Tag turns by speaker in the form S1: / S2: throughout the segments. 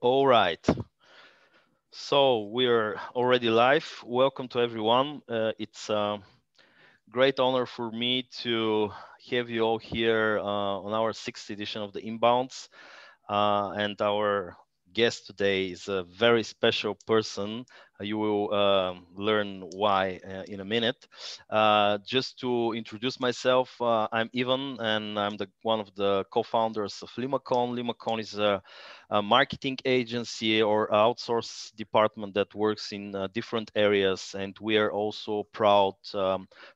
S1: All right. So we're already live. Welcome to everyone. It's a great honor for me to have you all here on our sixth edition of the Inbounds. And our guest today is a very special person. You will learn why in a minute. Just to introduce myself, I'm Ivan, and I'm one of the co-founders of Limacon. Limacon is a marketing agency or outsource department that works in different areas, and we are also proud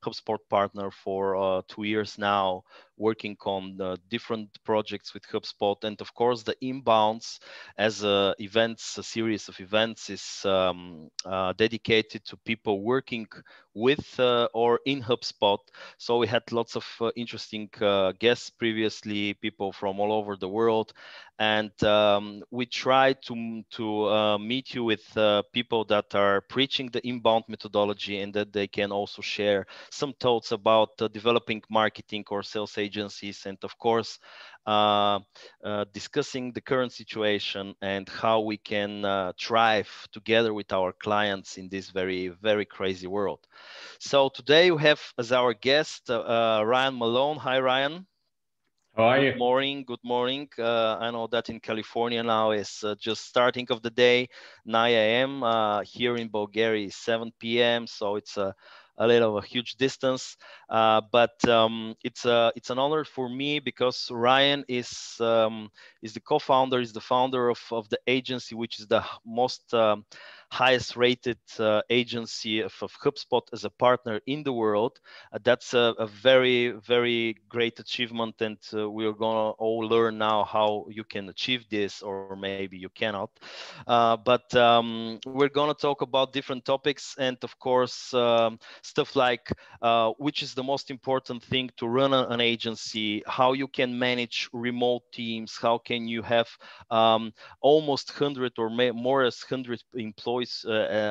S1: HubSpot partner for 2 years now, working on different projects with HubSpot. And of course, the Inbounds as a series of events is dedicated to people working with or in HubSpot. So we had lots of interesting guests previously, people from all over the world. And we try to meet you with people that are preaching the inbound methodology, and that they can also share some thoughts about developing marketing or sales agencies, and of course discussing the current situation and how we can thrive together with our clients in this very, very crazy world. So today we have as our guest Ryan Malone. Hi, Ryan.
S2: How are you?
S1: Good morning. Good morning. I know that in California now is just starting of the day, 9 a.m. Here in Bulgaria is 7 p.m. So it's a little of a huge distance, but it's an honor for me because Ryan is the co-founder, is the founder of the agency, which is the most highest rated agency of HubSpot as a partner in the world. That's a very, very great achievement, and we're gonna all learn now how you can achieve this, or maybe you cannot. But we're gonna talk about different topics, and of course stuff like which is the most important thing to run an agency, how you can manage remote teams, how can you have almost 100 or more as 100 employees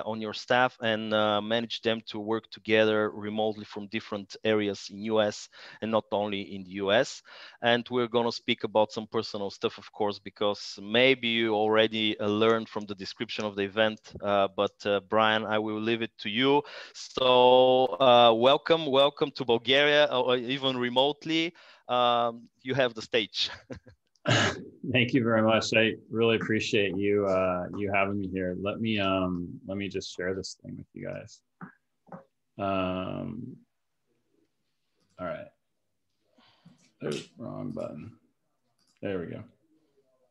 S1: on your staff, and manage them to work together remotely from different areas in US, and not only in the US. And we're going to speak about some personal stuff, of course, because maybe you already learned from the description of the event, but Brian, I will leave it to you. So welcome to Bulgaria, or even remotely. You have the stage.
S2: Thank you very much. I really appreciate you having me here. Let me just share this thing with you guys. All right. Oops, wrong button. There we go.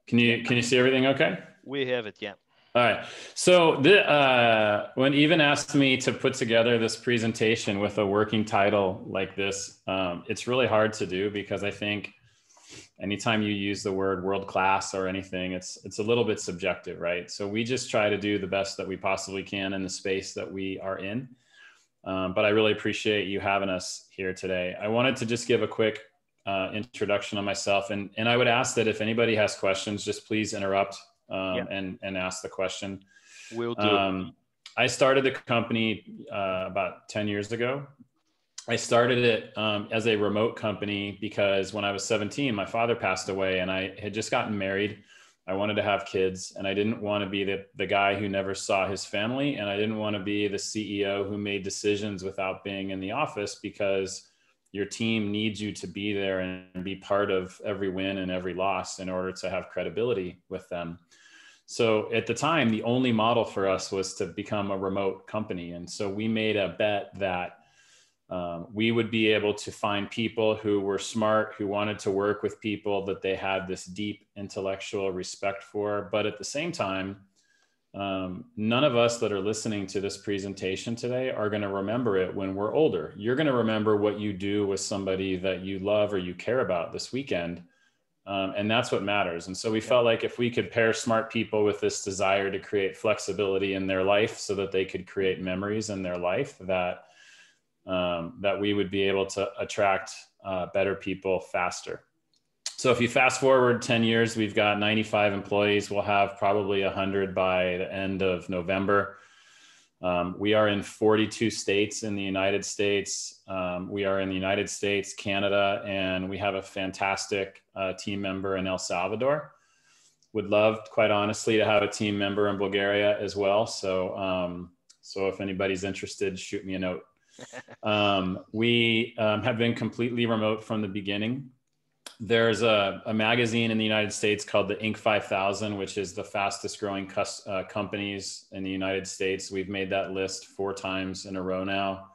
S2: Can you see everything okay?
S1: We have it, yeah.
S2: All right. So when Ivan asked me to put together this presentation with a working title like this, it's really hard to do because I think anytime you use the word world class or anything, it's a little bit subjective, right? So we just try to do the best that we possibly can in the space that we are in. But I really appreciate you having us here today. I wanted to just give a quick introduction on myself, and I would ask that if anybody has questions, just please interrupt and ask the question.
S1: Will do.
S2: I started the company about 10 years ago. I started it as a remote company because when I was 17, my father passed away, and I had just gotten married. I wanted to have kids, and I didn't want to be the guy who never saw his family. And I didn't want to be the CEO who made decisions without being in the office, because your team needs you to be there and be part of every win and every loss in order to have credibility with them. So at the time, the only model for us was to become a remote company. And so we made a bet that we would be able to find people who were smart, who wanted to work with people that they had this deep intellectual respect for. But at the same time, none of us that are listening to this presentation today are going to remember it when we're older. You're going to remember what you do with somebody that you love or you care about this weekend. And that's what matters. And so we felt like if we could pair smart people with this desire to create flexibility in their life so that they could create memories in their life, that we would be able to attract better people faster. So if you fast forward 10 years, we've got 95 employees. We'll have probably 100 by the end of November. We are in 42 states in the United States. We are in the United States, Canada, and we have a fantastic team member in El Salvador. would love, quite honestly, to have a team member in Bulgaria as well. So, so if anybody's interested, shoot me a note. We have been completely remote from the beginning. There's a magazine in the United States called the Inc. 5000, which is the fastest growing companies in the United States. We've made that list 4 times in a row now.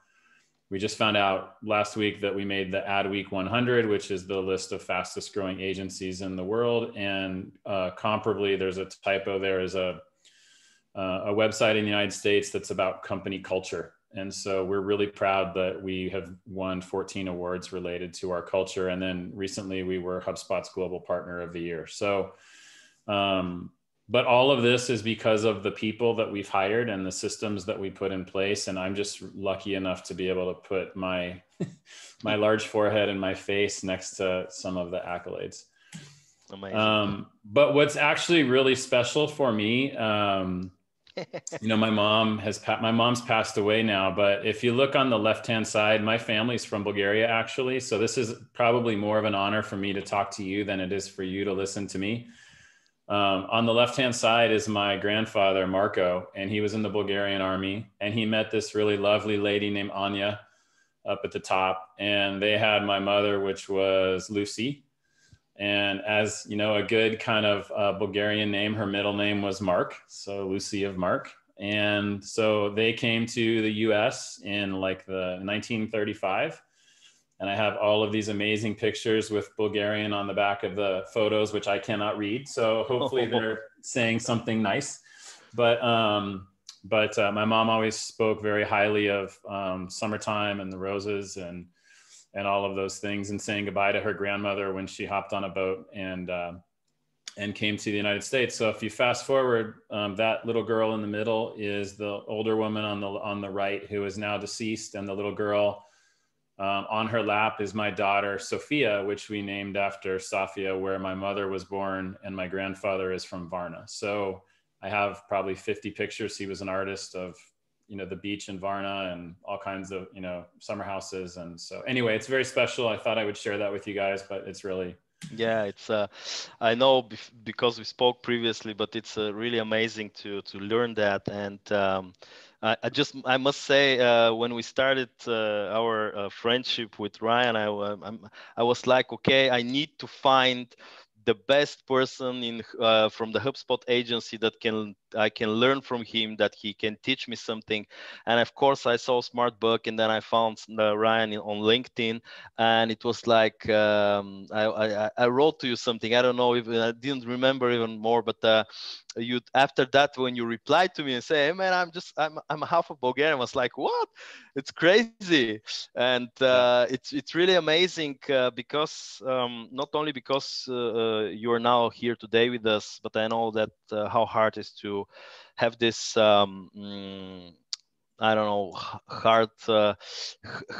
S2: We just found out last week that we made the Adweek 100, which is the list of fastest growing agencies in the world. And comparably, there's a typo. There is a website in the United States that's about company culture. And so we're really proud that we have won 14 awards related to our culture. And then recently we were HubSpot's Global Partner of the Year. So, but all of this is because of the people that we've hired and the systems that we put in place. And I'm just lucky enough to be able to put my, my large forehead and my face next to some of the accolades.
S1: Amazing.
S2: But what's actually really special for me, you know, my mom's passed away now, but if you look on the left-hand side, my family's from Bulgaria, actually. So this is probably more of an honor for me to talk to you than it is for you to listen to me. On the left-hand side is my grandfather, Marco, and he was in the Bulgarian army, and he met this really lovely lady named Anya up at the top. And they had my mother, which was Lucy. And as you know, a good kind of Bulgarian name, her middle name was Mark. So Lucy of Mark. And so they came to the US in like the 1935. And I have all of these amazing pictures with Bulgarian on the back of the photos, which I cannot read. So hopefully they're saying something nice. But my mom always spoke very highly of summertime and the roses and all of those things, and saying goodbye to her grandmother when she hopped on a boat and came to the United States. So if you fast forward, that little girl in the middle is the older woman on the right, who is now deceased. And the little girl on her lap is my daughter, Sophia, which we named after Sofia, where my mother was born, and my grandfather is from Varna. So I have probably 50 pictures. He was an artist of, you know, the beach in Varna and all kinds of, you know, summer houses. And so anyway, it's very special. I thought I would share that with you guys, but it's really,
S1: yeah, it's I know because we spoke previously, but it's really amazing to learn that. And I must say, when we started our friendship with Ryan, I was like, okay, I need to find the best person in from the HubSpot agency that I can learn from him, that he can teach me something. And of course, I saw SmartBug, and then I found Ryan on LinkedIn, and it was like I wrote to you something. I don't know if I didn't remember even more, but you, after that, when you replied to me and say, "Hey man, I'm half of Bulgarian," I was like, "What? It's crazy!" And it's really amazing because not only because you are now here today with us, but I know that how hard it is to have this I don't know,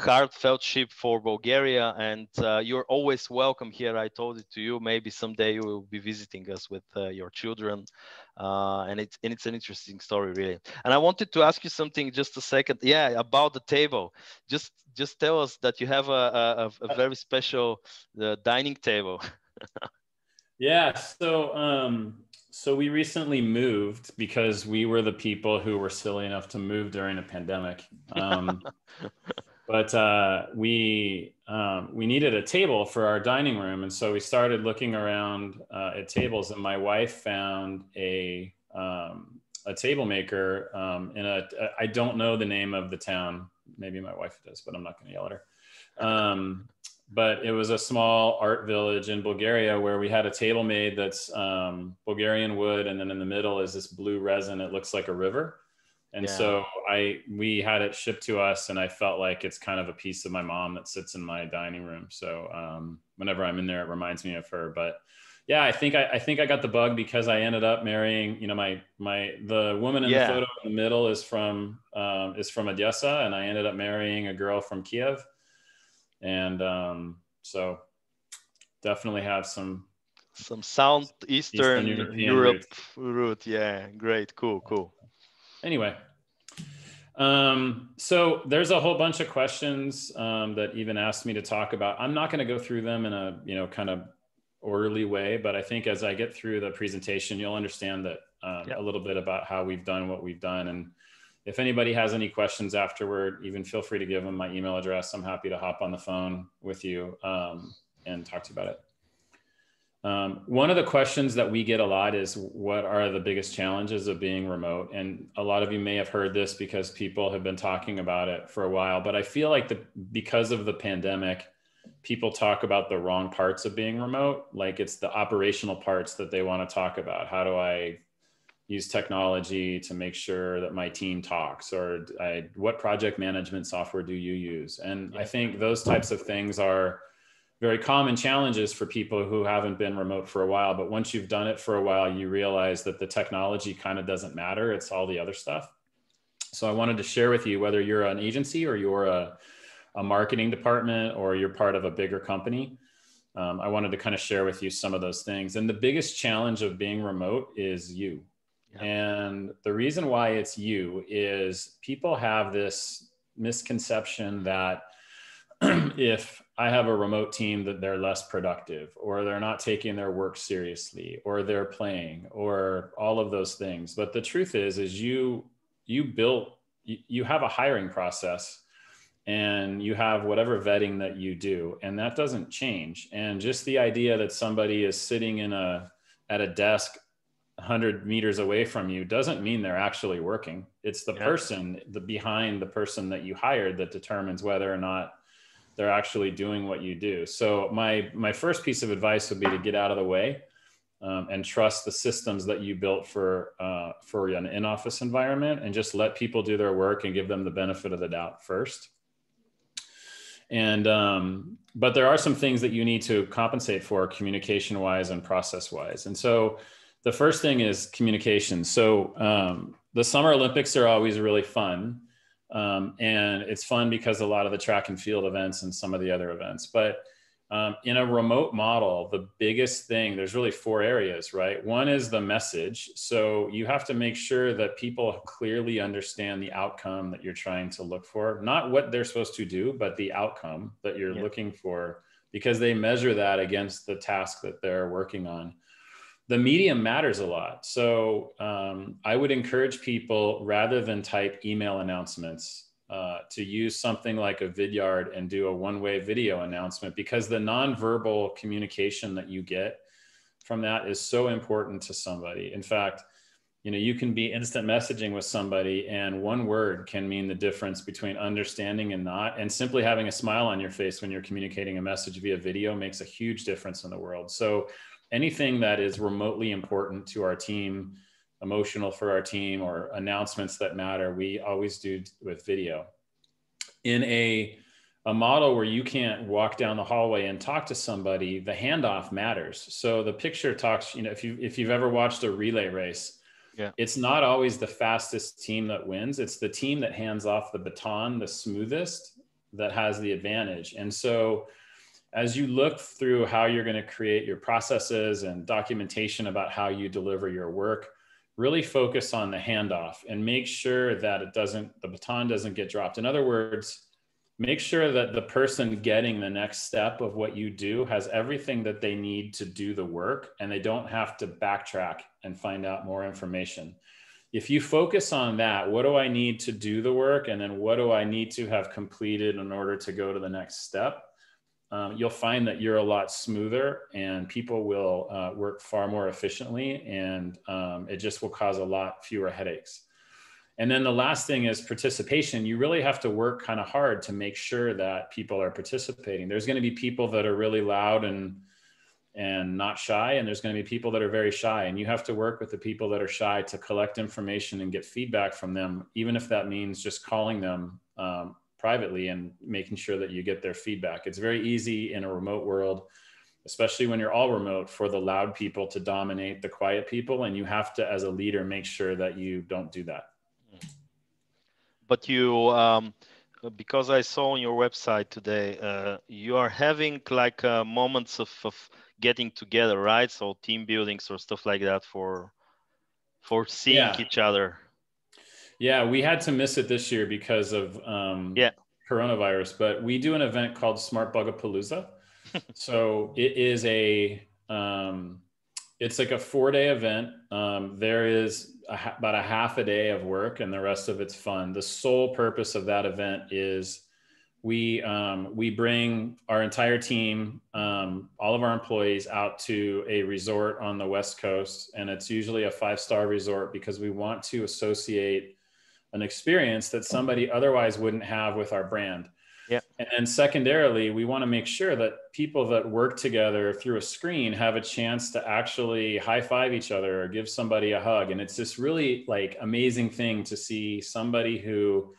S1: heartfeltship for Bulgaria, and you're always welcome here. I told it to you. Maybe someday you will be visiting us with your children, and it's an interesting story, really. And I wanted to ask you something, just a second. Yeah, about the table. Just tell us that you have a very special dining table.
S2: yeah. So we recently moved because we were the people who were silly enough to move during a pandemic. But we needed a table for our dining room. And so we started looking around at tables, and my wife found a table maker I don't know the name of the town. Maybe my wife does, but I'm not going to yell at her. But it was a small art village in Bulgaria where we had a table made that's Bulgarian wood. And then in the middle is this blue resin. It looks like a river. And so we had it shipped to us, and I felt like it's kind of a piece of my mom that sits in my dining room. So whenever I'm in there, it reminds me of her. But yeah, I think I got the bug because I ended up marrying, you know, the woman in the photo in the middle is from Odessa, and I ended up marrying a girl from Kiev. And so definitely have some
S1: Southeastern
S2: European
S1: Europe root. Yeah, great, cool.
S2: Anyway, so there's a whole bunch of questions that even asked me to talk about. I'm not going to go through them in a, you know, kind of orderly way. But I think as I get through the presentation, you'll understand that a little bit about how we've done what we've done. And if anybody has any questions afterward, even feel free to give them my email address. I'm happy to hop on the phone with you and talk to you about it. One of the questions that we get a lot is, what are the biggest challenges of being remote? And a lot of you may have heard this because people have been talking about it for a while, but I feel like because of the pandemic, people talk about the wrong parts of being remote. Like it's the operational parts that they want to talk about. How do I use technology to make sure that my team talks, or what project management software do you use? And I think those types of things are very common challenges for people who haven't been remote for a while. But once you've done it for a while, you realize that the technology kind of doesn't matter. It's all the other stuff. So I wanted to share with you, whether you're an agency or you're a marketing department or you're part of a bigger company, I wanted to kind of share with you some of those things. And the biggest challenge of being remote is you. Yeah. And the reason why it's you is people have this misconception that if I have a remote team, that they're less productive, or they're not taking their work seriously, or they're playing, or all of those things. But the truth is you have a hiring process, and you have whatever vetting that you do, and that doesn't change. And just the idea that somebody is sitting at a desk 100 meters away from you doesn't mean they're actually working. It's the person behind the person that you hired that determines whether or not they're actually doing what you do. So my first piece of advice would be to get out of the way and trust the systems that you built for an in-office environment, and just let people do their work and give them the benefit of the doubt first. And but there are some things that you need to compensate for, communication-wise and process-wise. And so the first thing is communication. So the Summer Olympics are always really fun. And it's fun because a lot of the track and field events and some of the other events, but in a remote model, the biggest thing, there's really 4 areas, right? One is the message. So you have to make sure that people clearly understand the outcome that you're trying to look for, not what they're supposed to do, but the outcome that you're looking for, because they measure that against the task that they're working on. The medium matters a lot. So I would encourage people, rather than type email announcements, to use something like a Vidyard and do a one-way video announcement, because the nonverbal communication that you get from that is so important to somebody. In fact, you can be instant messaging with somebody, and one word can mean the difference between understanding and not. And simply having a smile on your face when you're communicating a message via video makes a huge difference in the world. So anything that is remotely important to our team, emotional for our team, or announcements that matter, we always do with video. In a model where you can't walk down the hallway and talk to somebody, the handoff matters. So the picture talks, if you've ever watched a relay race, it's not always the fastest team that wins. It's the team that hands off the baton the smoothest that has the advantage. And so as you look through how you're going to create your processes and documentation about how you deliver your work, really focus on the handoff and make sure that the baton doesn't get dropped. In other words, make sure that the person getting the next step of what you do has everything that they need to do the work, and they don't have to backtrack and find out more information. If you focus on that, what do I need to do the work? And then what do I need to have completed in order to go to the next step? You'll find that you're a lot smoother, and people will work far more efficiently, and it just will cause a lot fewer headaches. And then the last thing is participation. You really have to work kind of hard to make sure that people are participating. There's going to be people that are really loud and not shy, and there's going to be people that are very shy, and you have to work with the people that are shy to collect information and get feedback from them, even if that means just calling them privately and making sure that you get their feedback. It's very easy in a remote world, especially when you're all remote, for the loud people to dominate the quiet people. And you have to, as a leader, make sure that you don't do that.
S1: But you, because I saw on your website today, you are having like moments of getting together, right? So team buildings or stuff like that for seeing each other.
S2: Yeah, we had to miss it this year because of coronavirus, but we do an event called SmartBug Palooza. So it is a it's like a 4-day event. There is about a half a day of work and the rest of it's fun. The sole purpose of that event is we bring our entire team, all of our employees out to a resort on the West Coast. And it's usually a 5-star resort because we want to associate an experience that somebody otherwise wouldn't have with our brand.
S1: Yeah.
S2: And secondarily, we want to make sure that people that work together through a screen have a chance to actually high five each other or give somebody a hug. And it's this really like amazing thing to see somebody who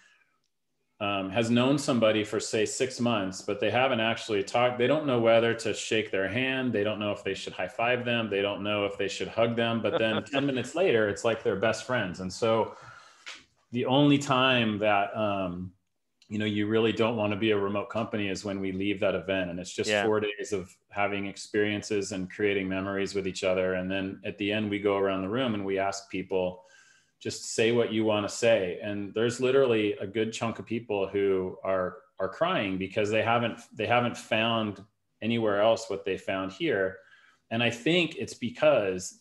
S2: has known somebody for say 6 months, but they haven't actually talked. They don't know whether to shake their hand. They don't know if they should high five them. They don't know if they should hug them. But then 10 minutes later, it's like they're best friends. And so the only time that, you really don't want to be a remote company is when we leave that event. And it's just 4 days of having experiences and creating memories with each other. And then at the end, we go around the room and we ask people, just say what you want to say. And there's literally a good chunk of people who are crying because they haven't found anywhere else what they found here. And I think it's because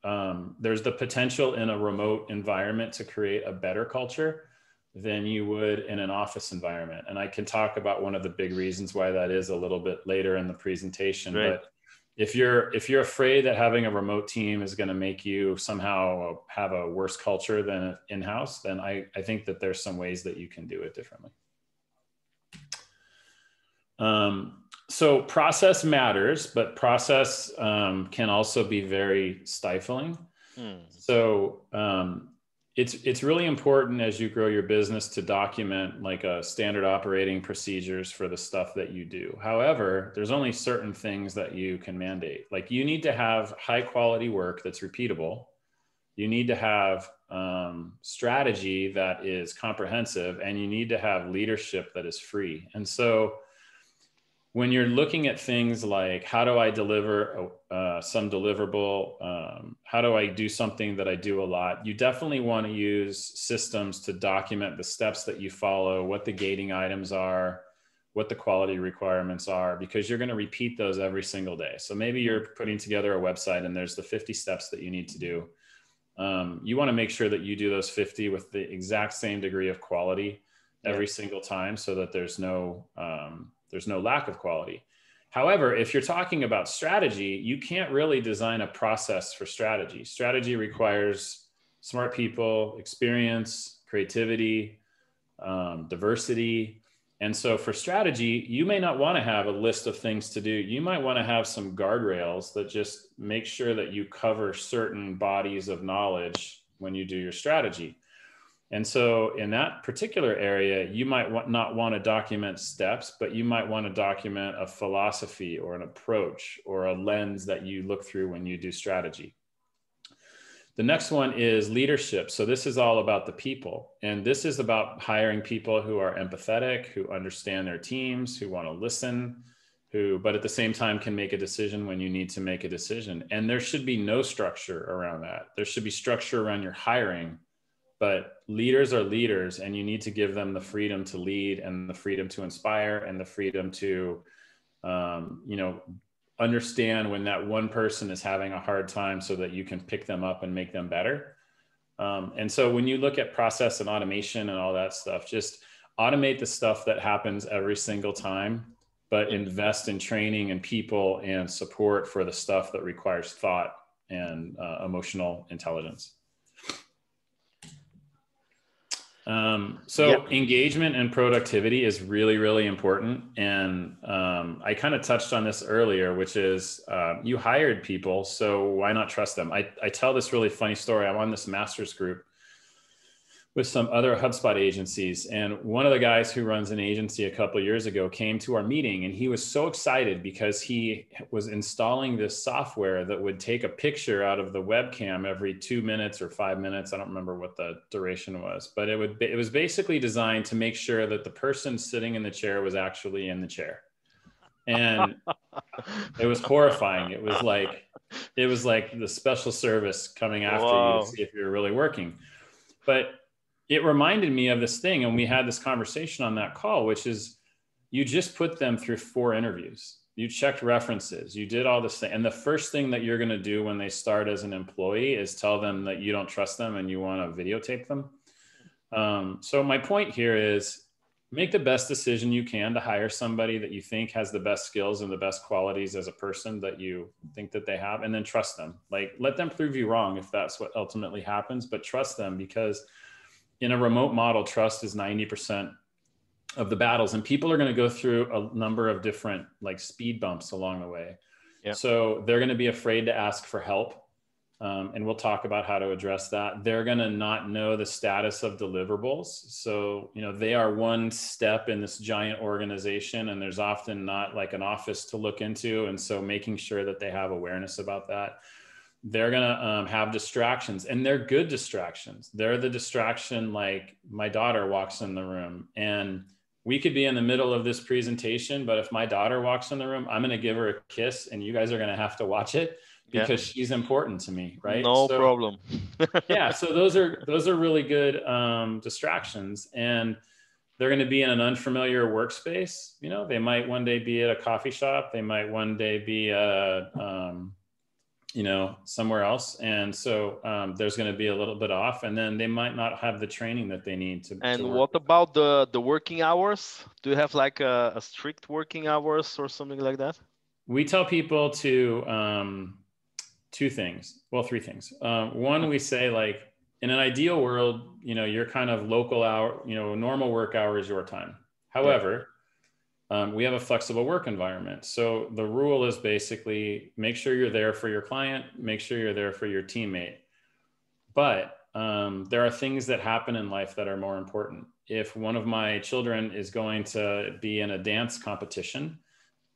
S2: there's the potential in a remote environment to create a better culture than you would in an office environment. And I can talk about one of the big reasons why that is a little bit later in the presentation. Right. But if you're afraid that having a remote team is going to make you somehow have a worse culture than in-house, then I think that there's some ways that you can do it differently. So process matters, but process can also be very stifling. So it's really important as you grow your business to document like a standard operating procedures for the stuff that you do. However, there's only certain things that you can mandate. Like you need to have high quality work that's repeatable. You need to have strategy that is comprehensive, and you need to have leadership that is free. And so when you're looking at things like, how do I deliver some deliverable? How do I do something that I do a lot? You definitely want to use systems to document the steps that you follow, what the gating items are, what the quality requirements are, because you're going to repeat those every single day. So maybe you're putting together a website and there's the 50 steps that you need to do. You want to make sure that you do those 50 with the exact same degree of quality every single time, so that there's no lack of quality. However, if you're talking about strategy, you can't really design a process for strategy. Strategy requires smart people, experience, creativity, diversity. And so for strategy, you may not want to have a list of things to do. You might want to have some guardrails that just make sure that you cover certain bodies of knowledge when you do your strategy. And so in that particular area, you might not want to document steps, but you might want to document a philosophy or an approach or a lens that you look through when you do strategy. The next one is leadership. So this is all about the people. And this is about hiring people who are empathetic, who understand their teams, who want to listen, but at the same time can make a decision when you need to make a decision. And there should be no structure around that. There should be structure around your hiring. But leaders are leaders, and you need to give them the freedom to lead and the freedom to inspire and the freedom to, understand when that one person is having a hard time so that you can pick them up and make them better. And so when you look at process and automation and all that stuff, just automate the stuff that happens every single time, but invest in training and people and support for the stuff that requires thought and emotional intelligence. Engagement and productivity is really, really important. And I kind of touched on this earlier, which is you hired people, so why not trust them? I tell this really funny story. I'm on this master's group with some other HubSpot agencies. And one of the guys who runs an agency a couple of years ago came to our meeting, and he was so excited because he was installing this software that would take a picture out of the webcam every 2 minutes or 5 minutes. I don't remember what the duration was, but it was basically designed to make sure that the person sitting in the chair was actually in the chair. And it was horrifying. It was like the special service coming after you to see if you're really working. But it reminded me of this thing, and we had this conversation on that call, which is you just put them through 4 interviews. you checked references, you did all this thing. And the first thing that you're going to do when they start as an employee is tell them that you don't trust them and you want to videotape them. So my point here is make the best decision you can to hire somebody that you think has the best skills and the best qualities as a person that you think that they have, and then trust them. Like, let them prove you wrong if that's what ultimately happens, but trust them, because in a remote model, trust is 90% of the battles, and people are going to go through a number of different like speed bumps along the way.
S1: Yeah.
S2: So they're going to be afraid to ask for help. And we'll talk about how to address that. They're going to not know the status of deliverables. So, you know, they are one step in this giant organization, and there's often not like an office to look into. And so making sure that they have awareness about that. They're going to have distractions, and they're good distractions. They're the distraction. Like, my daughter walks in the room, and we could be in the middle of this presentation, but if my daughter walks in the room, I'm going to give her a kiss, and you guys are going to have to watch it because she's important to me. Right.
S1: No problem.
S2: Yeah. So those are really good distractions, and they're going to be in an unfamiliar workspace. You know, they might one day be at a coffee shop. They might one day be, you know, somewhere else. And so there's going to be a little bit off, and then they might not have the training that they need to.
S1: And
S2: to work.
S1: what about the working hours? Do you have like a strict working hours or something like that?
S2: We tell people to, three things. One, we say, like, in an ideal world, you know, your kind of local hour, you know, normal work hour is your time. However, we have a flexible work environment. So the rule is basically make sure you're there for your client, make sure you're there for your teammate. But there are things that happen in life that are more important. If one of my children is going to be in a dance competition,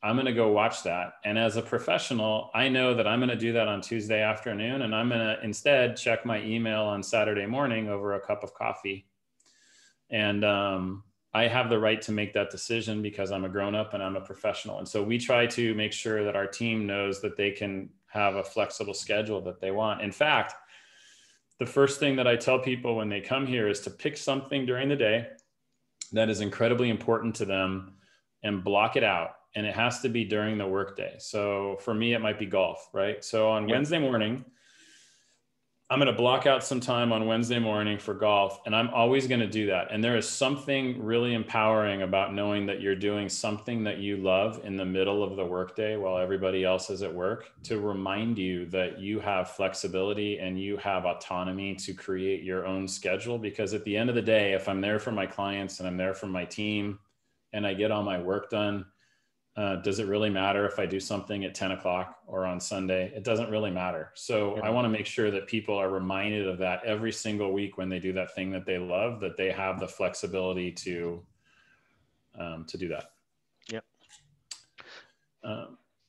S2: I'm going to go watch that. And as a professional, I know that I'm going to do that on Tuesday afternoon, and I'm going to instead check my email on Saturday morning over a cup of coffee. And I have the right to make that decision because I'm a grown-up and I'm a professional. And so we try to make sure that our team knows that they can have a flexible schedule that they want. In fact, the first thing that I tell people when they come here is to pick something during the day that is incredibly important to them and block it out. And it has to be during the workday. So for me, it might be golf, right? So on Wednesday morning, I'm going to block out some time on Wednesday morning for golf, and I'm always going to do that. And there is something really empowering about knowing that you're doing something that you love in the middle of the workday while everybody else is at work, to remind you that you have flexibility and you have autonomy to create your own schedule. Because at the end of the day, if I'm there for my clients and I'm there for my team and I get all my work done, does it really matter if I do something at 10 o'clock or on Sunday? It doesn't really matter. So I want to make sure that people are reminded of that every single week when they do that thing that they love, that they have the flexibility to do that.
S1: Yeah.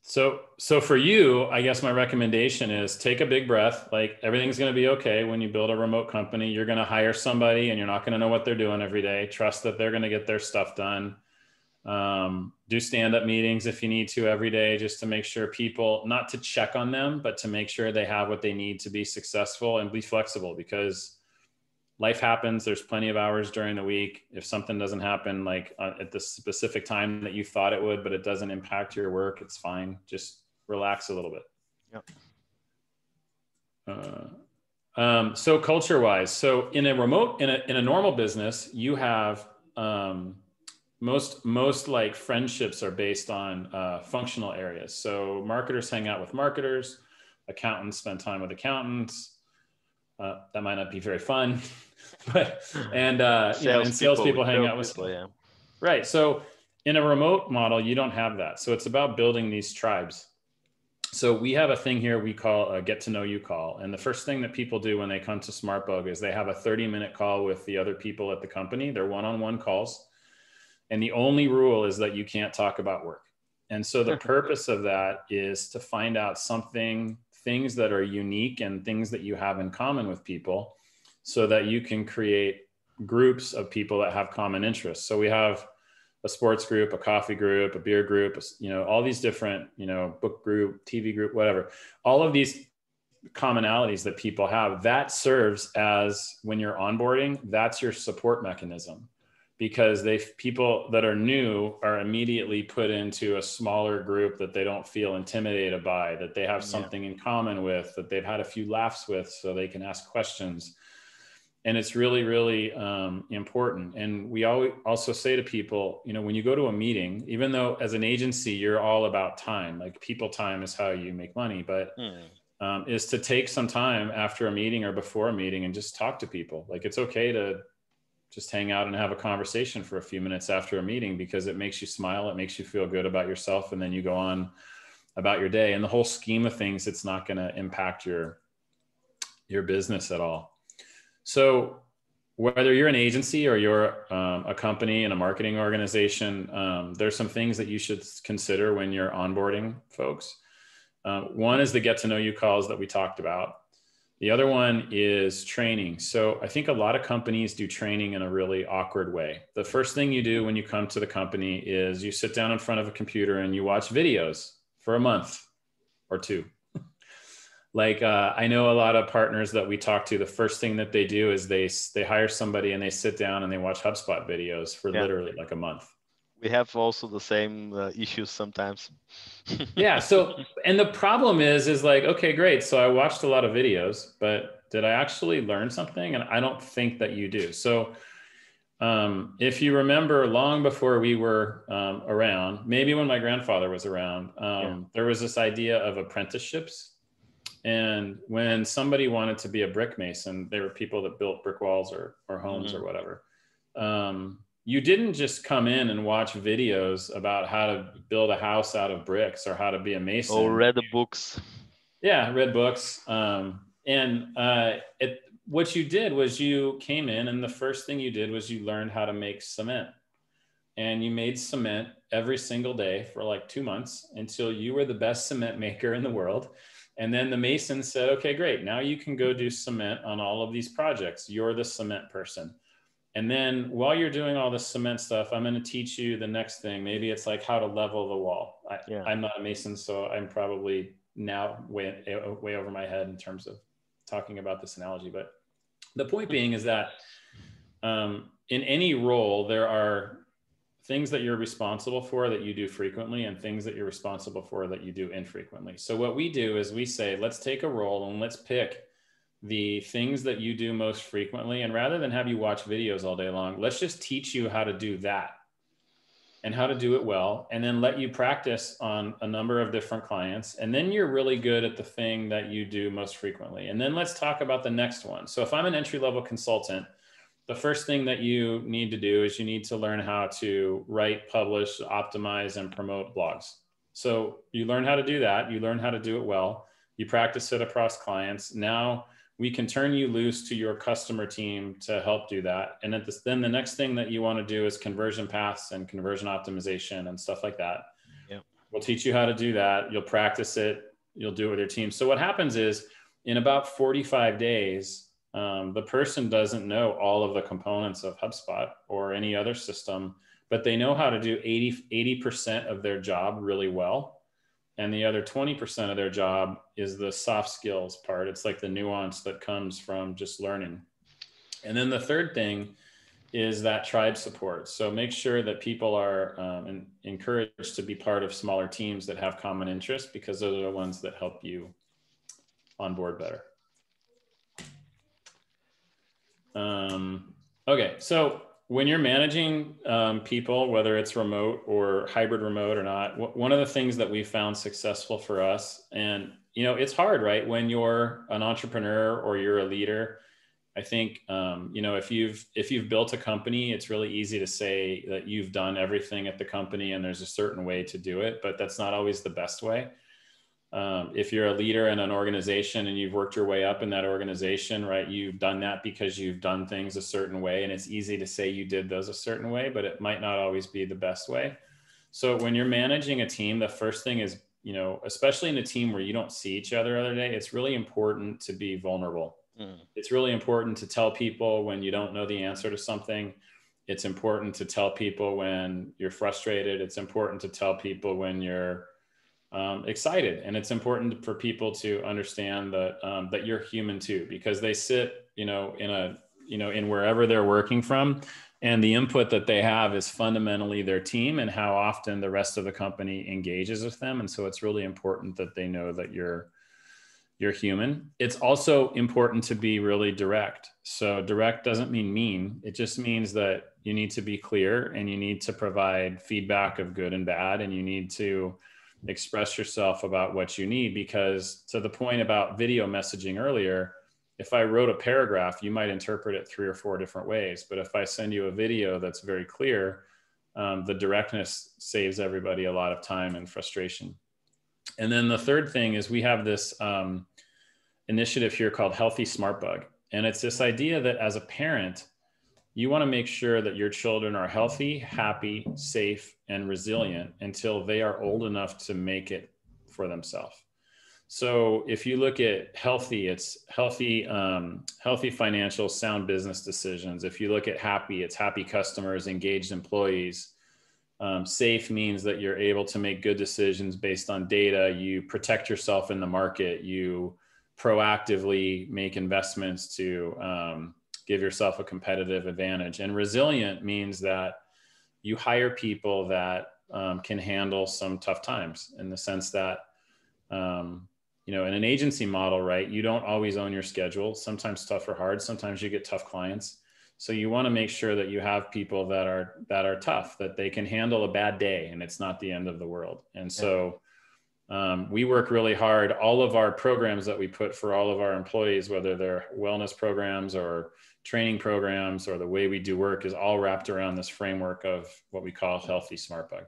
S2: So for you, I guess my recommendation is take a big breath. Like, everything's going to be okay when you build a remote company. You're going to hire somebody and you're not going to know what they're doing every day. Trust that they're going to get their stuff done. Do stand-up meetings if you need to every day, just to make sure people, not to check on them, but to make sure they have what they need to be successful, and be flexible, because life happens. There's plenty of hours during the week. If something doesn't happen like at the specific time that you thought it would, but it doesn't impact your work, it's fine. Just relax a little bit. So culture-wise, so in a normal business, you have, most like friendships are based on functional areas. So marketers hang out with marketers, accountants spend time with accountants. That might not be very fun, but and salespeople hang out with people. Right. So in a remote model, you don't have that. So it's about building these tribes. So we have a thing here we call a get to know you call. And the first thing that people do when they come to SmartBug is they have a 30-minute call with the other people at the company. They're one-on-one calls. And the only rule is that you can't talk about work. And so the purpose of that is to find out things that are unique and things that you have in common with people, so that you can create groups of people that have common interests. So we have a sports group, a coffee group, a beer group, all these different, book group, TV group, whatever, all of these commonalities that people have, that serves as, when you're onboarding, that's your support mechanism. because people that are new are immediately put into a smaller group that they don't feel intimidated by, that they have something in common with, that they've had a few laughs with, so they can ask questions. And it's really, really important. And we always also say to people, you know, when you go to a meeting, even though as an agency, you're all about time, like people time is how you make money, but is to take some time after a meeting or before a meeting and just talk to people. Like, it's okay to just hang out and have a conversation for a few minutes after a meeting, because it makes you smile, it makes you feel good about yourself, and then you go on about your day. And the whole scheme of things, it's not going to impact your business at all. So whether you're an agency or you're a company and a marketing organization, there's some things that you should consider when you're onboarding folks. One is the get to know you calls that we talked about. The other one is training. So I think a lot of companies do training in a really awkward way. The first thing you do when you come to the company is you sit down in front of a computer and you watch videos for a month or two. Like I know a lot of partners that we talk to, the first thing that they do is they hire somebody and they sit down and they watch HubSpot videos for literally like a month.
S1: We have also the same issues sometimes.
S2: Yeah. So, and the problem is like, okay, great. So I watched a lot of videos, but did I actually learn something? And I don't think that you do. So if you remember, long before we were around, maybe when my grandfather was around, there was this idea of apprenticeships. And when somebody wanted to be a brick mason, there were people that built brick walls or homes or whatever. You didn't just come in and watch videos about how to build a house out of bricks or how to be a mason.
S1: Or read the books.
S2: Yeah, read books. What you did was you came in, and the first thing you did was you learned how to make cement. And you made cement every single day for like 2 months until you were the best cement maker in the world. And then the mason said, okay, great. Now you can go do cement on all of these projects. You're the cement person. And then while you're doing all this cement stuff, I'm going to teach you the next thing. Maybe it's like how to level the wall. I'm not a mason, so I'm probably now way over my head in terms of talking about this analogy. But the point being is that in any role, there are things that you're responsible for that you do frequently and things that you're responsible for that you do infrequently. So what we do is we say, let's take a role and let's pick the things that you do most frequently. And rather than have you watch videos all day long, let's just teach you how to do that and how to do it well. And then let you practice on a number of different clients. And then you're really good at the thing that you do most frequently. And then let's talk about the next one. So if I'm an entry-level consultant, the first thing that you need to do is you need to learn how to write, publish, optimize, and promote blogs. So you learn how to do that. You learn how to do it well. You practice it across clients. Now we can turn you loose to your customer team to help do that. And then the next thing that you want to do is conversion paths and conversion optimization and stuff like that. Yep. We'll teach you how to do that. You'll practice it. You'll do it with your team. So what happens is in about 45 days, the person doesn't know all of the components of HubSpot or any other system, but they know how to do 80% of their job really well. And the other 20% of their job is the soft skills part. It's like the nuance that comes from just learning. And then the third thing is that tribe support. So make sure that people are encouraged to be part of smaller teams that have common interests, because those are the ones that help you onboard better. Okay, so when you're managing people, whether it's remote or hybrid remote or not, one of the things that we found successful for us, and it's hard, right? When you're an entrepreneur or you're a leader, I think if you've built a company, it's really easy to say that you've done everything at the company and there's a certain way to do it, but that's not always the best way. If you're a leader in an organization and you've worked your way up in that organization, right, you've done that because you've done things a certain way, and it's easy to say you did those a certain way, but it might not always be the best way. So when you're managing a team, the first thing is, especially in a team where you don't see each other every day, it's really important to be vulnerable. It's really important to tell people when you don't know the answer to something. It's important to tell people when you're frustrated. It's important to tell people when you're excited, and it's important for people to understand that that you're human too, because they sit in wherever they're working from, And the input that they have is fundamentally their team and how often the rest of the company engages with them. And so it's really important that they know that you're human. It's also important to be really direct. So direct doesn't mean mean. It just means that you need to be clear and you need to provide feedback of good and bad, and you need to express yourself about what you need. Because to the point about video messaging earlier, if I wrote a paragraph, you might interpret it 3 or 4 different ways. But if I send you a video that's very clear, the directness saves everybody a lot of time and frustration. And then the third thing is we have this initiative here called Healthy SmartBug. And it's this idea that as a parent, you want to make sure that your children are healthy, happy, safe, and resilient until they are old enough to make it for themselves. So if you look at healthy, it's healthy, healthy financial, sound business decisions. If you look at happy, it's happy customers, engaged employees. Safe means that you're able to make good decisions based on data. You protect yourself in the market. You proactively make investments to give yourself a competitive advantage. And resilient means that you hire people that can handle some tough times, in the sense that, you know, in an agency model, right, you don't always own your schedule. Sometimes tough or hard. Sometimes you get tough clients. So you want to make sure that you have people that are tough, that they can handle a bad day and it's not the end of the world. And so we work really hard. All of our programs that we put for all of our employees, whether they're wellness programs or training programs or the way we do work, is all wrapped around this framework of what we call Healthy SmartBug.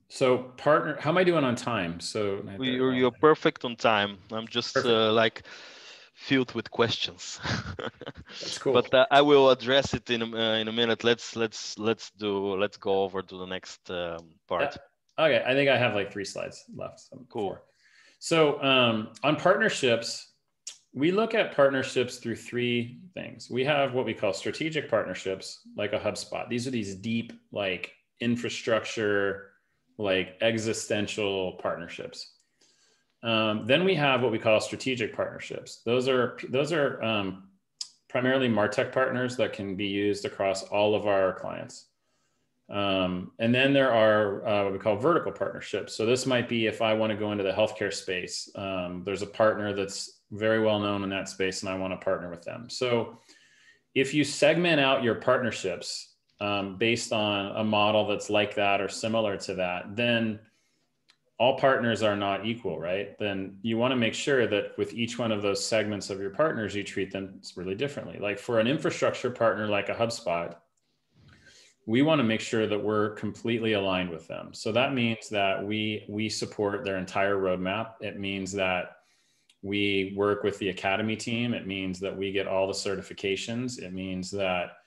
S2: So partner, how am I doing on time? So
S1: You're perfect on time. I'm just like filled with questions.
S2: That's cool.
S1: But I will address it in a minute. Let's go over to the next part.
S2: Okay, I think I have like 3 slides left. So
S1: cool.
S2: 4. So on partnerships, we look at partnerships through 3 things. We have what we call strategic partnerships, like a HubSpot. These are these deep, like infrastructure, like existential partnerships. Then we have what we call strategic partnerships. Those are primarily MarTech partners that can be used across all of our clients. And then there are what we call vertical partnerships. So this might be if I want to go into the healthcare space, there's a partner that's very well known in that space and I want to partner with them. So if you segment out your partnerships based on a model that's like that or similar to that, then all partners are not equal, right? Then you want to make sure that with each one of those segments of your partners, you treat them really differently. Like for an infrastructure partner like a HubSpot, we want to make sure that we're completely aligned with them. So that means that we support their entire roadmap. It means that we work with the academy team. It means that we get all the certifications. It means that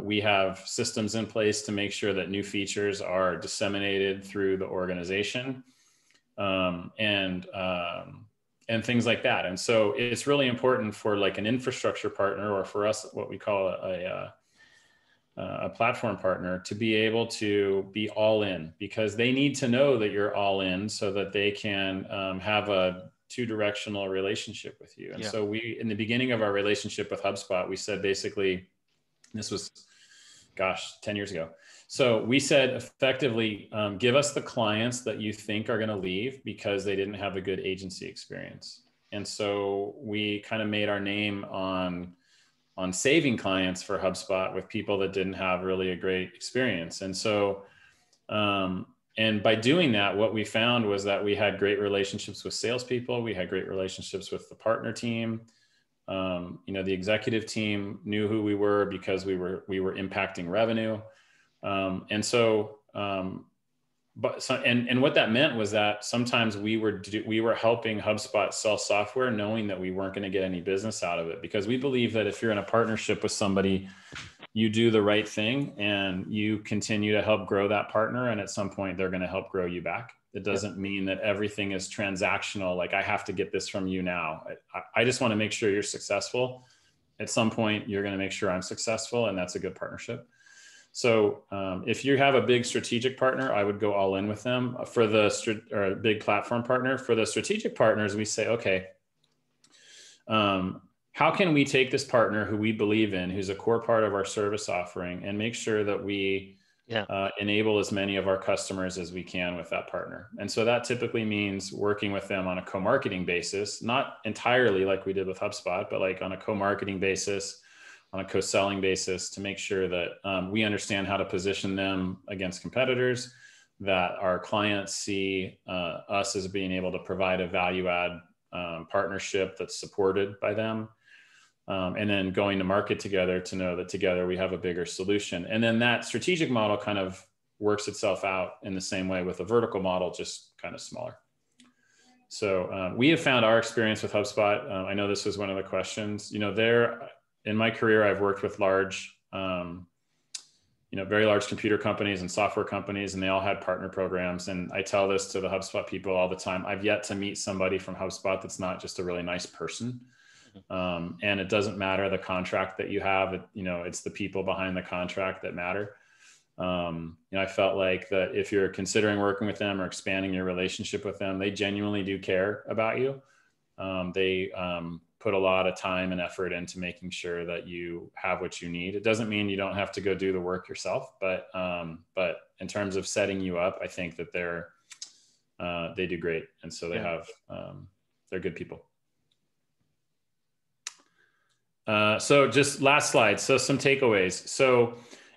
S2: we have systems in place to make sure that new features are disseminated through the organization, and things like that. And so it's really important for like an infrastructure partner, or for us, what we call a platform partner, to be able to be all in, because they need to know that you're all in so that they can have a 2-directional relationship with you. And so we, in the beginning of our relationship with HubSpot, we said basically, this was, 10 years ago. So we said effectively, give us the clients that you think are going to leave because they didn't have a good agency experience. And so we kind of made our name on saving clients for HubSpot with people that didn't have really a great experience. And so, and by doing that, what we found was that we had great relationships with salespeople. We had great relationships with the partner team. The executive team knew who we were because we were impacting revenue. And what that meant was that sometimes we were helping HubSpot sell software, knowing that we weren't going to get any business out of it, because we believe that if you're in a partnership with somebody, you do the right thing and you continue to help grow that partner. And at some point they're going to help grow you back. It doesn't mean that everything is transactional. Like, I have to get this from you now. I just want to make sure you're successful. At some point, you're going to make sure I'm successful, and that's a good partnership. So if you have a big strategic partner, I would go all in with them. For or a big platform partner, for the strategic partners, we say, okay, how can we take this partner who we believe in, who's a core part of our service offering, and make sure that we enable as many of our customers as we can with that partner? And so that typically means working with them on a co-marketing basis, not entirely like we did with HubSpot, but like on a co-marketing basis, on a co-selling basis, to make sure that we understand how to position them against competitors, that our clients see us as being able to provide a value add partnership that's supported by them. And then going to market together to know that together we have a bigger solution. And then that strategic model kind of works itself out in the same way with a vertical model, just kind of smaller. So we have found our experience with HubSpot. I know this was one of the questions, in my career, I've worked with large, very large computer companies and software companies, and they all had partner programs. And I tell this to the HubSpot people all the time. I've yet to meet somebody from HubSpot that's not just a really nice person. And it doesn't matter the contract that you have, it's the people behind the contract that matter. I felt like that if you're considering working with them or expanding your relationship with them, they genuinely do care about you. They put a lot of time and effort into making sure that you have what you need. It doesn't mean you don't have to go do the work yourself, but in terms of setting you up, I think that they do great. And so they're good people. So just last slide. So some takeaways. So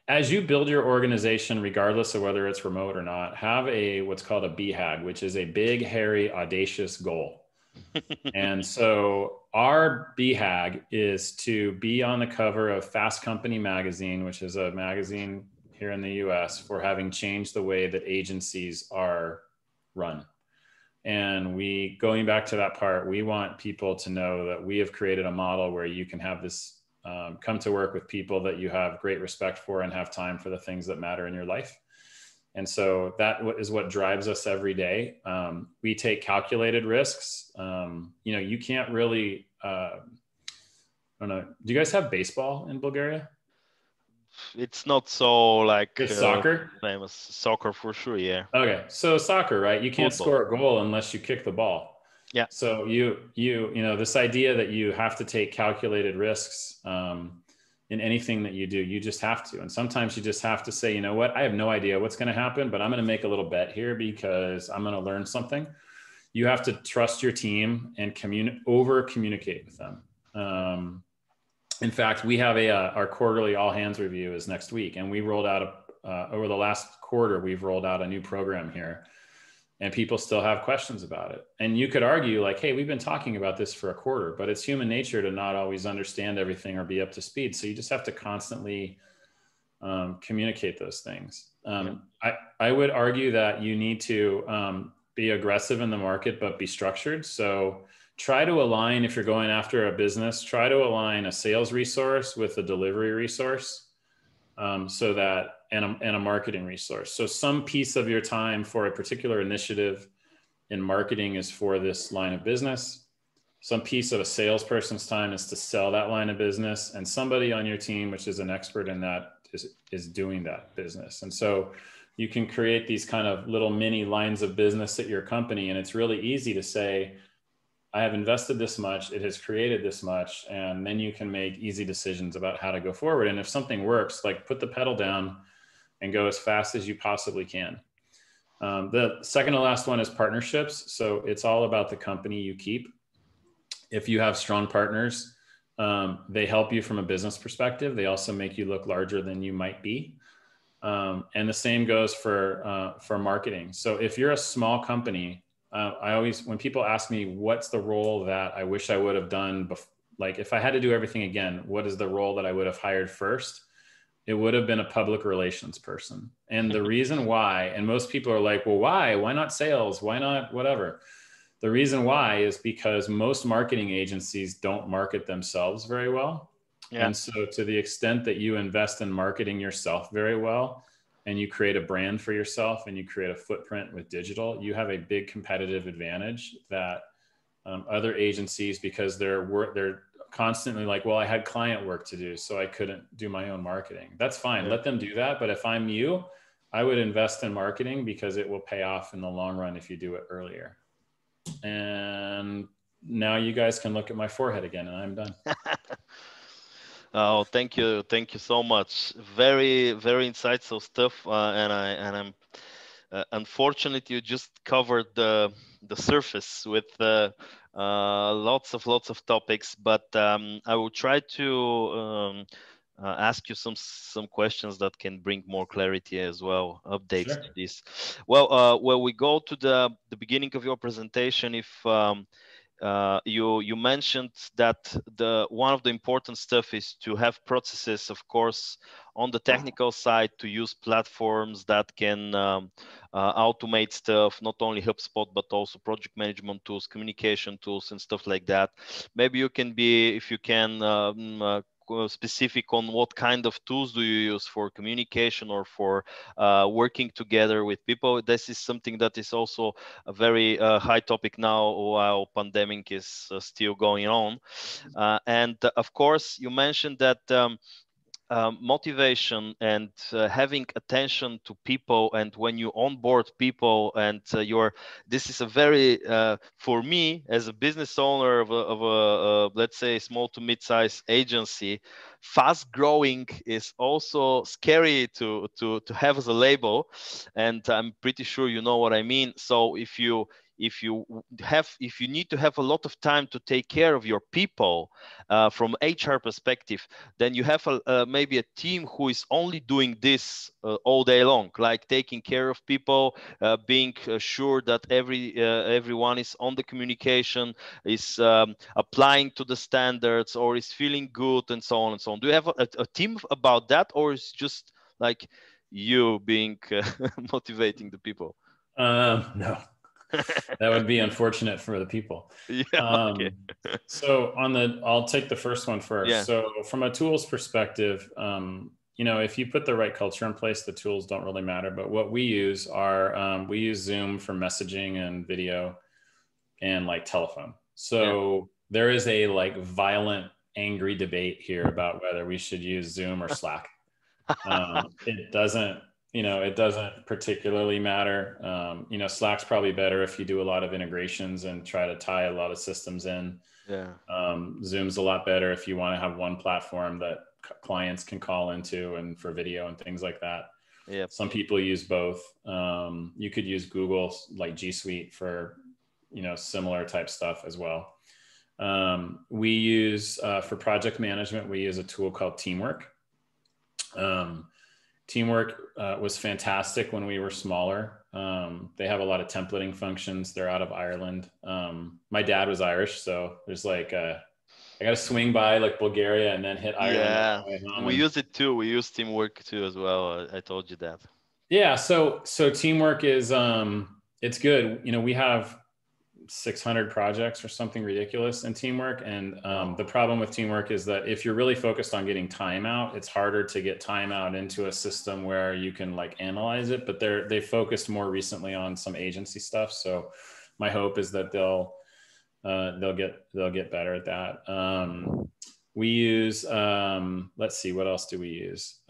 S2: as you build your organization, regardless of whether it's remote or not, have what's called a BHAG, which is a big, hairy, audacious goal. And so our BHAG is to be on the cover of Fast Company magazine, which is a magazine here in the US, for having changed the way that agencies are run. And going back to that part, we want people to know that we have created a model where you can have this, come to work with people that you have great respect for and have time for the things that matter in your life. And so that is what drives us every day. We take calculated risks. You can't really, I don't know. Do you guys have baseball in Bulgaria?
S1: It's not so like
S2: It's soccer?
S1: famous. Soccer for sure, yeah.
S2: Okay, so soccer, right? You can't score a goal unless you kick the ball.
S1: Yeah.
S2: So this idea that you have to take calculated risks in anything that you do, you just have to. And sometimes you just have to say, you know what, I have no idea what's going to happen, but I'm going to make a little bet here because I'm going to learn something. You have to trust your team and over communicate with them. In fact, we have our quarterly all hands review is next week. And we rolled out over the last quarter, we've rolled out a new program here, and people still have questions about it. And you could argue like, hey, we've been talking about this for a quarter, but it's human nature to not always understand everything or be up to speed. So you just have to constantly communicate those things. I would argue that you need to be aggressive in the market, but be structured. So try to align, if you're going after a business, try to align a sales resource with a delivery resource, so that, and a marketing resource. So some piece of your time for a particular initiative in marketing is for this line of business. Some piece of a salesperson's time is to sell that line of business, and somebody on your team, which is an expert in that, is doing that business. And so you can create these kind of little mini lines of business at your company. And it's really easy to say, I have invested this much, it has created this much, and then you can make easy decisions about how to go forward. And if something works, like put the pedal down and go as fast as you possibly can. The second to last one is partnerships. So it's all about the company you keep. If you have strong partners, they help you from a business perspective. They also make you look larger than you might be. And the same goes for marketing. So if you're a small company, when people ask me, what's the role that I wish I would have done, like if I had to do everything again, what is the role that I would have hired first? It would have been a public relations person. And the reason why, and most people are like, well, why not sales? Why not whatever? The reason why is because most marketing agencies don't market themselves very well. Yeah. And so to the extent that you invest in marketing yourself very well, and you create a brand for yourself and you create a footprint with digital, you have a big competitive advantage that other agencies, because they're constantly like, well, I had client work to do, so I couldn't do my own marketing. That's fine. Yeah. Let them do that. But if I'm you, I would invest in marketing because it will pay off in the long run if you do it earlier. And now you guys can look at my forehead again, and I'm done.
S1: Oh, thank you so much. Very, very insightful stuff, and I'm unfortunately you just covered the surface with lots of topics, but I will try to ask you some questions that can bring more clarity as well, updates to
S2: Sure.
S1: this. Well, we go to the beginning of your presentation. If you mentioned that the one of the important stuff is to have processes, of course, on the technical side, to use platforms that can automate stuff, not only HubSpot but also project management tools, communication tools, and stuff like that. Maybe you can be, if you can, specific on what kind of tools do you use for communication or for working together with people. This is something that is also a very high topic now while pandemic is still going on. And of course, you mentioned that motivation and having attention to people, and when you onboard people and you're this is a very for me as a business owner of a let's say small to mid-sized agency, fast growing is also scary to have as a label, and I'm pretty sure you know what I mean. So if you need to have a lot of time to take care of your people from HR perspective, then you have maybe a team who is only doing this all day long, like taking care of people, being sure that everyone is on the communication, is applying to the standards, or is feeling good, and so on and so on. Do you have a team about that, or is just like you being motivating the people?
S2: No, that would be unfortunate for the people.
S1: Yeah. Okay.
S2: Um, so I'll take the first one first.
S1: Yeah.
S2: So from a tools perspective, if you put the right culture in place, the tools don't really matter. But what we use we use Zoom for messaging and video and like telephone.
S1: Yeah.
S2: So there is a like violent, angry debate here about whether we should use Zoom or Slack. It doesn't, it doesn't particularly matter. Slack's probably better if you do a lot of integrations and try to tie a lot of systems in.
S1: Yeah.
S2: Zoom's a lot better if you want to have one platform that clients can call into and for video and things like that.
S1: Yep.
S2: Some people use both. You could use Google like G Suite for, similar type stuff as well. We use, for project management, we use a tool called Teamwork. Teamwork was fantastic when we were smaller. They have a lot of templating functions. They're out of Ireland. My dad was Irish, so there's like I got to swing by like Bulgaria and then hit Ireland on
S1: Yeah,
S2: my way home.
S1: we use it too. We use teamwork too as well. I told you that.
S2: Yeah, so Teamwork is it's good. We have 600 projects or something ridiculous in Teamwork. And
S1: Wow.
S2: the problem with Teamwork is that if you're really focused on getting time out, it's harder to get time out into a system where you can like analyze it. But they focused more recently on some agency stuff. So my hope is that they'll get better at that. We use, let's see, what else do we use?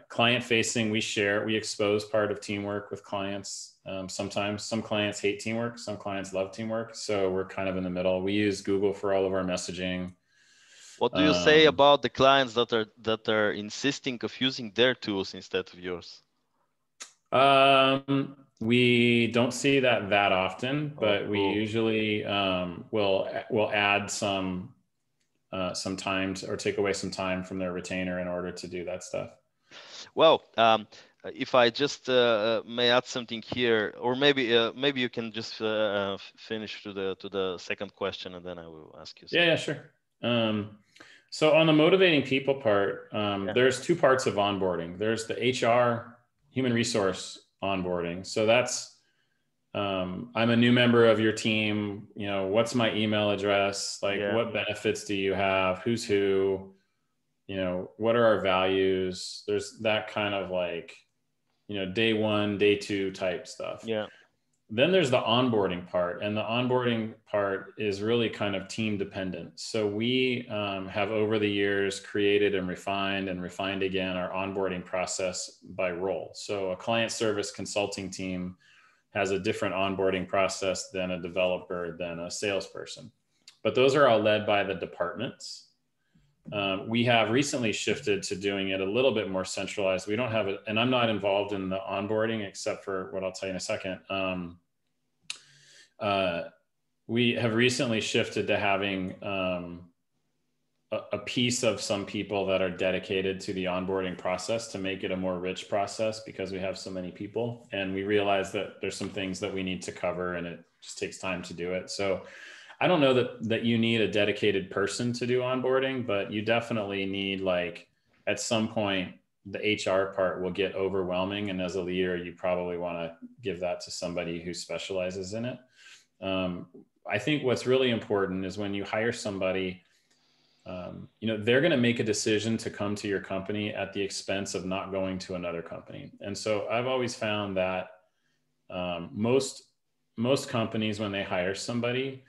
S2: Client facing, we expose part of Teamwork with clients. Sometimes some clients hate Teamwork, some clients love Teamwork. So we're kind of in the middle. We use Google for all of our messaging.
S1: What do you say about the clients that are insisting of using their tools instead of yours?
S2: We don't see that often,
S1: Oh,
S2: but we
S1: cool.
S2: usually will add some time or take away some time from their retainer in order to do that stuff.
S1: Well, if I just may add something here, or maybe you can just finish to the second question, and then I will ask you something.
S2: Yeah, sure. So on the motivating people part,
S1: Yeah.
S2: there's two parts of onboarding. There's the HR, human resource onboarding. So that's I'm a new member of your team. What's my email address? Like,
S1: Yeah.
S2: what benefits do you have? Who's who? What are our values? There's that kind of like, day one, day two type stuff.
S1: Yeah.
S2: Then there's the onboarding part, and the onboarding part is really kind of team dependent. So we have over the years created and refined again our onboarding process by role. So a client service consulting team has a different onboarding process than a developer, than a salesperson. But those are all led by the departments. We have recently shifted to doing it a little bit more centralized. We don't have it, and I'm not involved in the onboarding except for what I'll tell you in a second. We have recently shifted to having a piece of some people that are dedicated to the onboarding process to make it a more rich process, because we have so many people, and we realize that there's some things that we need to cover and it just takes time to do it. So I don't know that you need a dedicated person to do onboarding, but you definitely need, like, at some point, the HR part will get overwhelming. And as a leader, you probably want to give that to somebody who specializes in it. I think what's really important is when you hire somebody, they're going to make a decision to come to your company at the expense of not going to another company. And so I've always found that most companies, when they hire somebody,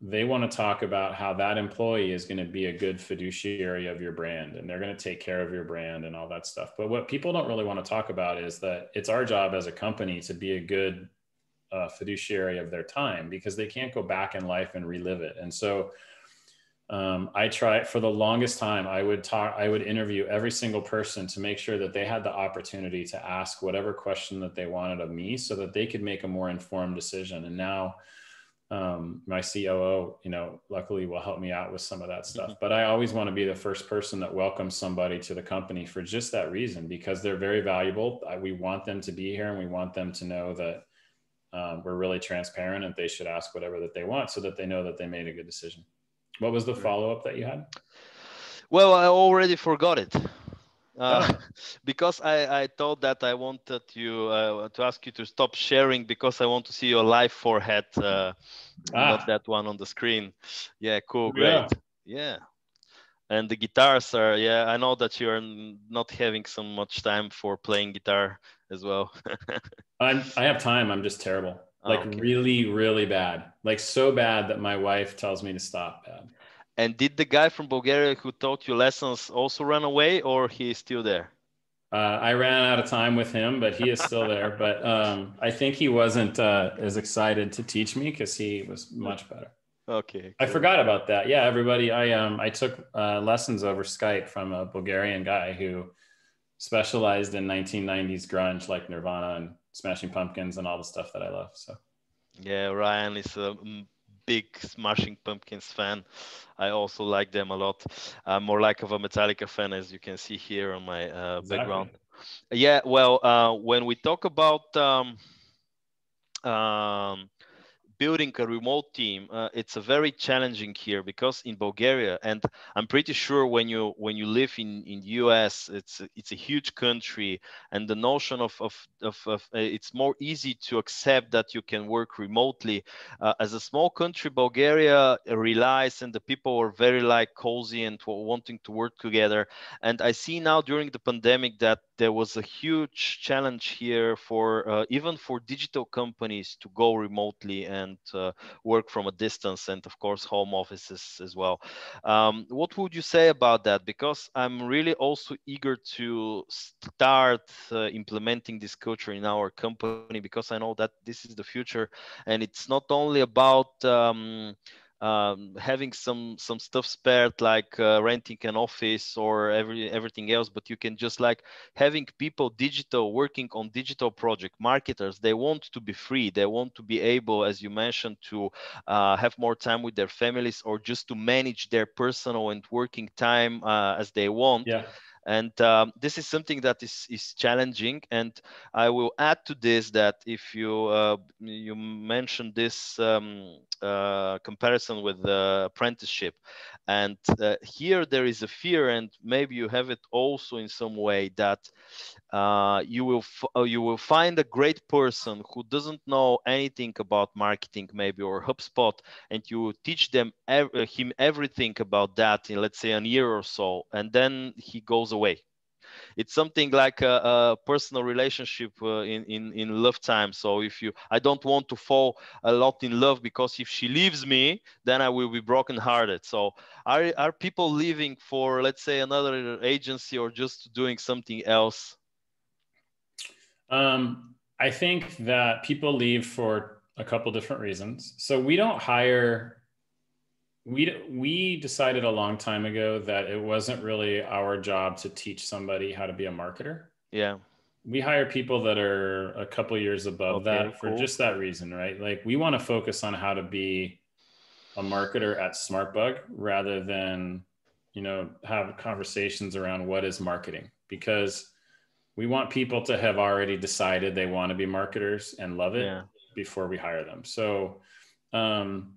S2: they want to talk about how that employee is going to be a good fiduciary of your brand, and they're going to take care of your brand and all that stuff. But what people don't really want to talk about is that it's our job as a company to be a good fiduciary of their time, because they can't go back in life and relive it. And so I try, for the longest time, I would interview every single person to make sure that they had the opportunity to ask whatever question that they wanted of me, so that they could make a more informed decision. And now my COO, luckily will help me out with some of that stuff. But I always want to be the first person that welcomes somebody to the company for just that reason, because they're very valuable. We want them to be here, and we want them to know that we're really transparent, and they should ask whatever that they want, so that they know that they made a good decision. What was the follow-up that you had?
S1: Well, I already forgot it. Because I thought that I wanted you to ask you to stop sharing, because I want to see your live forehead, not that one on the screen. Yeah, cool, great. Yeah. And the guitars are, I know that you're not having so much time for playing guitar as well.
S2: I have time. I'm just terrible. Really, really bad. Like so bad that my wife tells me to stop. Bad.
S1: And did the guy from Bulgaria who taught you lessons also run away, or he is still there?
S2: I ran out of time with him, but he is still there. But I think he wasn't as excited to teach me, because he was much better.
S1: Okay. Cool.
S2: I forgot about that. Yeah, everybody. I took lessons over Skype from a Bulgarian guy who specialized in 1990s grunge, like Nirvana and Smashing Pumpkins and all the stuff that I love. So.
S1: Yeah, Ryan is a big Smashing Pumpkins fan. I also like them a lot. I'm more like of a Metallica fan, as you can see here on my background. Yeah, well, when we talk about building a remote team, it's a very challenging here, because in Bulgaria, and I'm pretty sure when you live in US, it's a huge country, and the notion of it's more easy to accept that you can work remotely. As a small country, Bulgaria relies, and the people are very cozy and wanting to work together. And I see now during the pandemic that there was a huge challenge here for even for digital companies to go remotely and work from a distance, and of course home offices as well. What would you say about that? Because I'm really also eager to start implementing this culture in our company, because I know that this is the future, and it's not only about having some stuff spared, like renting an office or everything else, but you can just having people digital working on digital project. Marketers, they want to be free, they want to be able, as you mentioned, to have more time with their families, or just to manage their personal and working time as they want.
S2: Yeah.
S1: And this is something that is challenging. And I will add to this that if you mentioned this comparison with the apprenticeship, and here there is a fear, and maybe you have it also in some way, that you will find a great person who doesn't know anything about marketing, maybe, or HubSpot, and you will teach him everything about that in, let's say, a year or so, and then he goes away. It's something like a personal relationship in love time. So I don't want to fall a lot in love, because if she leaves me, then I will be brokenhearted. So are people leaving for, let's say, another agency, or just doing something else?
S2: I think that people leave for a couple different reasons. So we don't hire We decided a long time ago that it wasn't really our job to teach somebody how to be a marketer.
S1: Yeah.
S2: We hire people that are a couple years above
S1: Okay,
S2: that for
S1: cool.
S2: just that reason, right? Like we want to focus on how to be a marketer at SmartBug rather than, have conversations around what is marketing, because we want people to have already decided they want to be marketers and love it
S1: Yeah.
S2: before we hire them. So, um,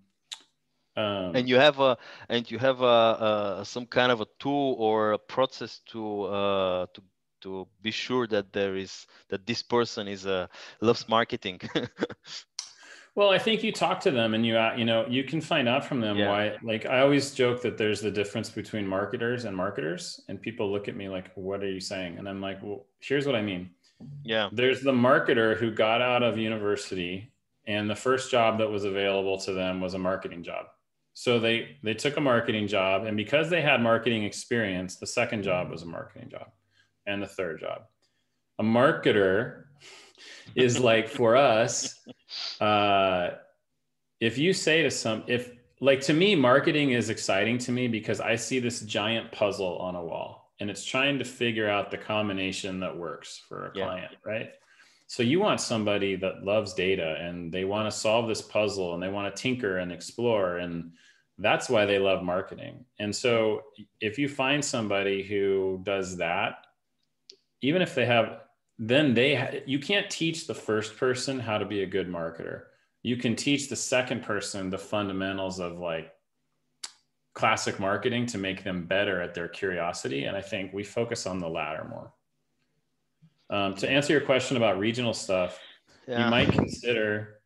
S1: And
S2: um,
S1: you have a some kind of a tool or a process to be sure that that this person is loves marketing.
S2: well, I think you talk to them and you can find out from them
S1: Yeah.
S2: why. Like I always joke that there's the difference between marketers, and people look at me like, "What are you saying?" And I'm like, "Well, here's what I mean.
S1: Yeah.
S2: There's the marketer who got out of university and the first job that was available to them was a marketing job. So they took a marketing job, and because they had marketing experience, the second job was a marketing job, and the third job. A marketer is like for us, uh, if you say to if like to me, marketing is exciting to me because I see this giant puzzle on a wall and it's trying to figure out the combination that works for a
S1: Yeah.
S2: client, right? So you want somebody that loves data and they want to solve this puzzle and they want to tinker and explore, and that's why they love marketing. And so if you find somebody who does that, even if they have, then you can't teach the first person how to be a good marketer. You can teach the second person the fundamentals of like classic marketing to make them better at their curiosity. And I think we focus on the latter more. To answer your question about regional stuff, you
S1: Yeah.
S2: might consider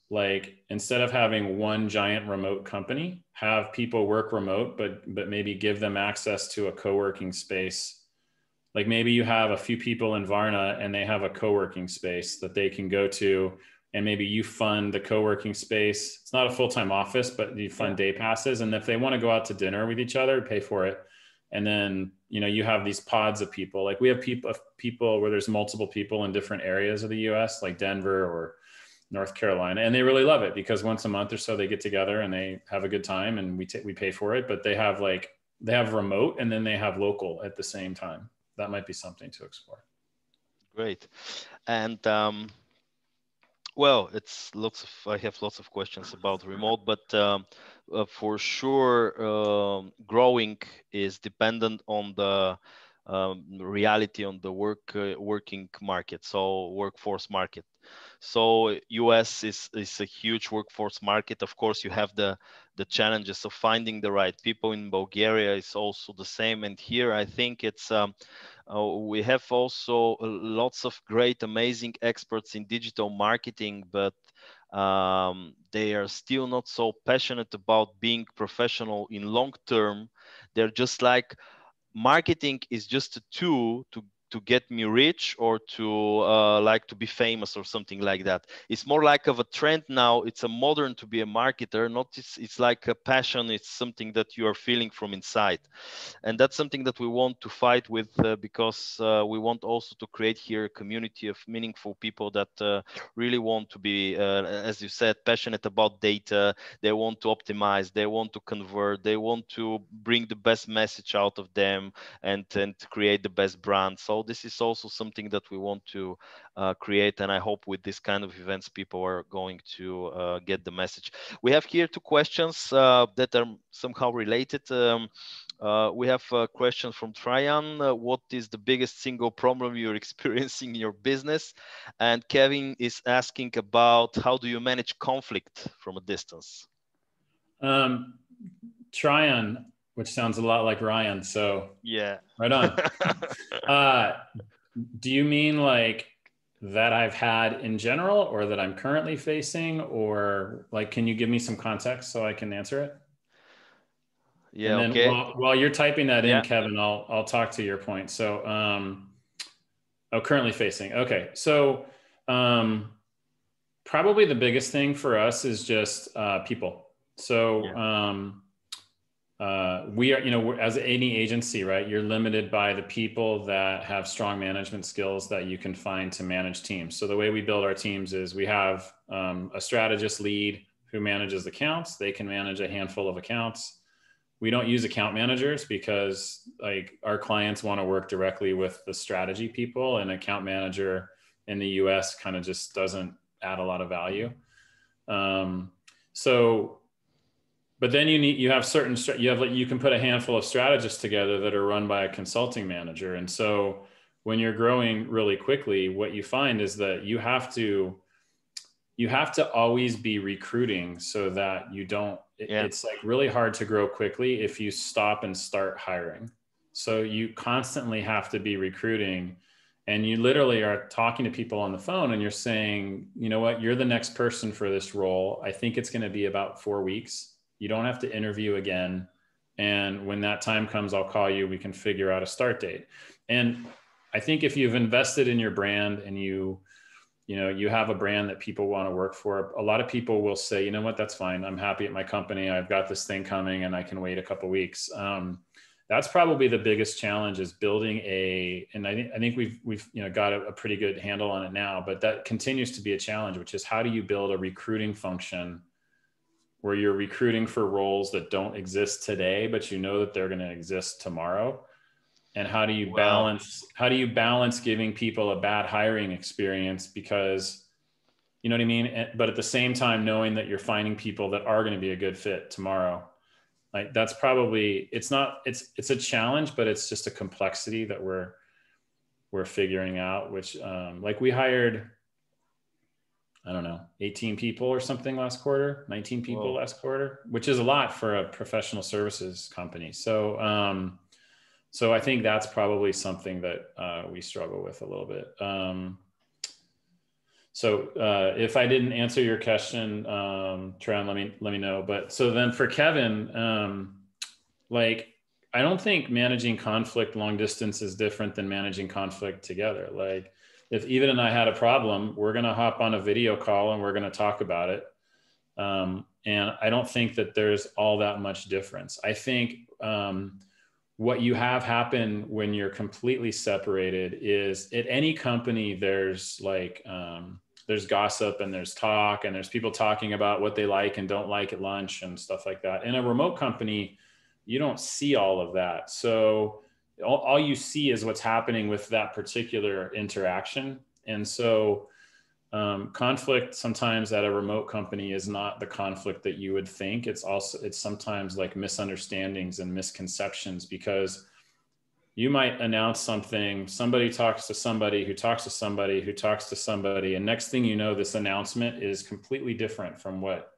S2: like instead of having one giant remote company, have people work remote, but maybe give them access to a co-working space. Like maybe you have a few people in Varna and they have a co-working space that they can go to, and maybe you fund the co-working space. It's not a full-time office, but you fund day passes. And if they want to go out to dinner with each other, pay for it. And then, you have these pods of people. Like we have people where there's multiple people in different areas of the US, like Denver or North Carolina. And they really love it because once a month or so they get together and they have a good time, and we pay for it, but they have remote and then they have local at the same time. That might be something to explore.
S1: Great. And well, I have lots of questions about remote, but for sure, growing is dependent on the reality on the working market, so workforce market. So US is a huge workforce market. Of course, you have the challenges of finding the right people. In Bulgaria is also the same, and here I think it's we have also lots of great, amazing experts in digital marketing, but they are still not so passionate about being professional in long term. They're just like, marketing is just a tool to get me rich or to like to be famous or something like that. It's more like of a trend now. It's a modern to be a marketer, not it's like a passion. It's something that you are feeling from inside, and that's something that we want to fight with because we want also to create here a community of meaningful people that really want to be, as you said, passionate about data. They want to optimize, they want to convert, they want to bring the best message out of them, and to create the best brand. So this is also something that we want to create, and I hope with this kind of events people are going to get the message. We have here two questions that are somehow related. We have a question from Tryon. What is the biggest single problem you're experiencing in your business? And Kevin is asking about how do you manage conflict from a distance?
S2: Tryon, which sounds a lot like Ryan. So
S1: Yeah.
S2: right on. Do you mean like that I've had in general or that I'm currently facing, or like, can you give me some context so I can answer it? And
S1: Yeah.
S2: then
S1: Okay.
S2: while you're typing that in,
S1: Yeah.
S2: Kevin, I'll talk to your point. So, currently facing. Okay. So, probably the biggest thing for us is just people. So,
S1: Yeah.
S2: we are, as any agency, right, you're limited by the people that have strong management skills that you can find to manage teams. So the way we build our teams is we have a strategist lead who manages accounts. They can manage a handful of accounts. We don't use account managers because like our clients want to work directly with the strategy people, and account manager in the US kind of just doesn't add a lot of value. So, but then you have certain, you can put a handful of strategists together that are run by a consulting manager. And so when you're growing really quickly, what you find is that you have to always be recruiting so that you don't, it's like really hard to grow quickly if you stop and start hiring. So you constantly have to be recruiting, and you literally are talking to people on the phone and you're saying, you know what, you're the next person for this role. I think it's going to be about 4 weeks. You don't have to interview again. And when that time comes, I'll call you. We can figure out a start date. And I think if you've invested in your brand and you have a brand that people want to work for, a lot of people will say, you know what, that's fine. I'm happy at my company. I've got this thing coming and I can wait a couple of weeks. That's probably the biggest challenge, is building and I think we've got a pretty good handle on it now, but that continues to be a challenge, which is how do you build a recruiting function where you're recruiting for roles that don't exist today, but you know that they're going to exist tomorrow? And how do you balance giving people a bad hiring experience because, you know what I mean? But at the same time, knowing that you're finding people that are going to be a good fit tomorrow. Like that's probably, it's a challenge, but it's just a complexity that we're figuring out, which like we hired, I don't know, 18 people or something last quarter, 19 people last quarter, which is a lot for a professional services company. So, so I think that's probably something that we struggle with a little bit. So if I didn't answer your question, Tran, let me know. But so then for Kevin, like I don't think managing conflict long distance is different than managing conflict together. Like if Eva and I had a problem, we're going to hop on a video call and we're going to talk about it. And I don't think that there's all that much difference. I think what you have happen when you're completely separated is at any company, there's like, there's gossip and there's talk and there's people talking about what they like and don't like at lunch and stuff like that. In a remote company, you don't see all of that. So all you see is what's happening with that particular interaction. And so conflict sometimes at a remote company is not the conflict that you would think. It's sometimes like misunderstandings and misconceptions, because you might announce something, somebody talks to somebody who talks to somebody who talks to somebody, and next thing you know, this announcement is completely different from what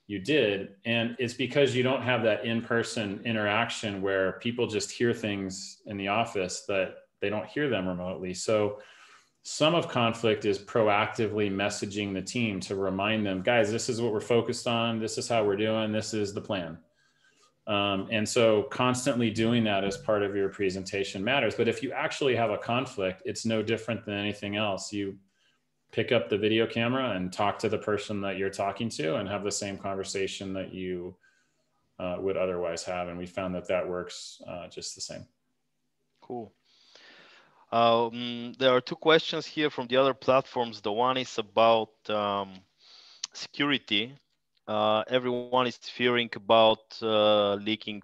S2: you did. And it's because you don't have that in-person interaction where people just hear things in the office that they don't hear them remotely. So some of conflict is proactively messaging the team to remind them, guys, this is what we're focused on. This is how we're doing. This is the plan. And so constantly doing that as part of your presentation matters. But if you actually have a conflict, it's no different than anything else. You pick up the video camera and talk to the person that you're talking to and have the same conversation that you would otherwise have. And we found that works just the same.
S1: Cool. There are two questions here from the other platforms. The one is about security. Everyone is fearing about linking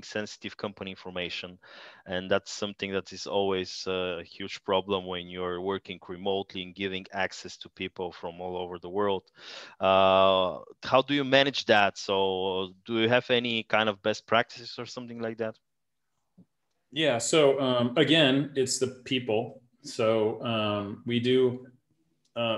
S1: sensitive company information, and that's something that is always a huge problem when you're working remotely and giving access to people from all over the world. How do you manage that? So do you have any kind of best practices or something like that?
S2: Yeah, so again, it's the people. So we do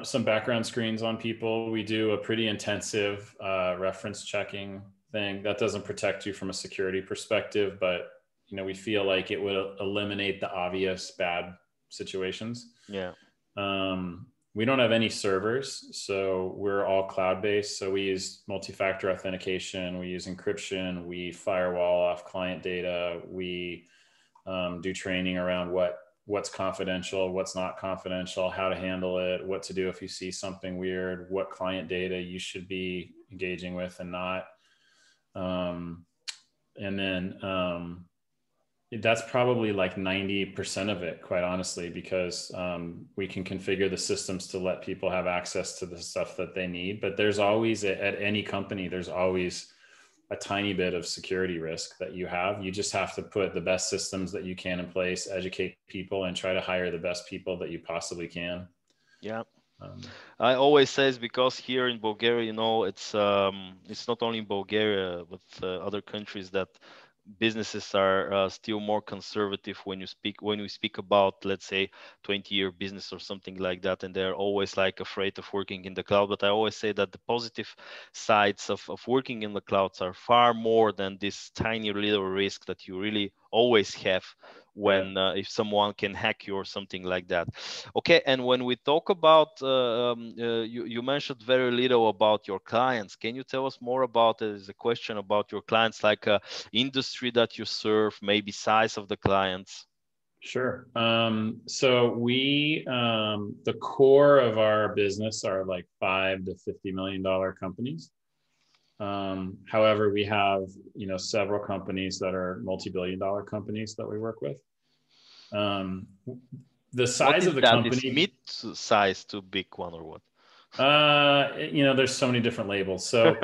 S2: some background screens on people. We do a pretty intensive reference checking thing. That doesn't protect you from a security perspective, but we feel like it would eliminate the obvious bad situations.
S1: Yeah.
S2: We don't have any servers, so we're all cloud-based. So we use multi-factor authentication, we use encryption, we firewall off client data, we do training around what's confidential, what's not confidential, how to handle it, what to do if you see something weird, what client data you should be engaging with and not. And then That's probably like 90% of it, quite honestly, because we can configure the systems to let people have access to the stuff that they need. But there's always, at any company, there's always a tiny bit of security risk that you have. You just have to put the best systems that you can in place, educate people, and try to hire the best people that you possibly can.
S1: Yeah.
S2: Um,
S1: I always says because here in Bulgaria, it's not only in Bulgaria but other countries that businesses are still more conservative when we speak about, let's say, 20-year business or something like that, and they're always like afraid of working in the cloud. But I always say that the positive sides of working in the clouds are far more than this tiny little risk that you really always have when if someone can hack you or something like that. Okay, and when we talk about you mentioned very little about your clients. Can you tell us more about, there's a question about your clients, like industry that you serve, maybe size of the clients?
S2: Sure. So the core of our business are like $5 to $50 million companies. However, we have, several companies that are multi-billion dollar companies that we work with. The
S1: What
S2: size
S1: is
S2: of the
S1: that? Is
S2: company,
S1: mid size to big one or what?
S2: there's so many different labels. So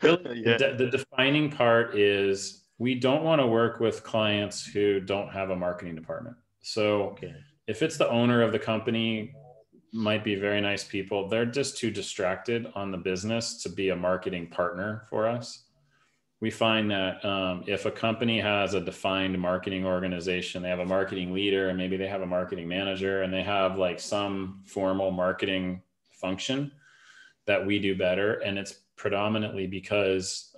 S2: really,
S1: Yeah.
S2: the defining part is we don't want to work with clients who don't have a marketing department. So
S1: Okay.
S2: if it's the owner of the company, might be very nice people, they're just too distracted on the business to be a marketing partner for us. We find that if a company has a defined marketing organization, they have a marketing leader and maybe they have a marketing manager and they have like some formal marketing function, that we do better. And it's predominantly because,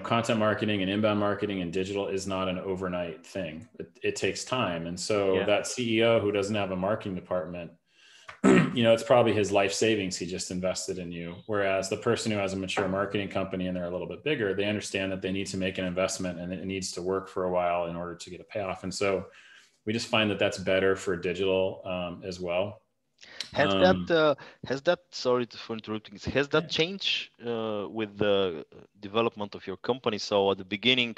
S2: content marketing and inbound marketing and digital is not an overnight thing. It takes time. And so
S1: Yeah.
S2: that CEO who doesn't have a marketing department, it's probably his life savings he just invested in you. Whereas the person who has a mature marketing company and they're a little bit bigger, they understand that they need to make an investment and it needs to work for a while in order to get a payoff. And so we just find that that's better for digital as well.
S1: Has that, sorry for interrupting, has that
S2: Yeah.
S1: changed with the development of your company? So at the beginning,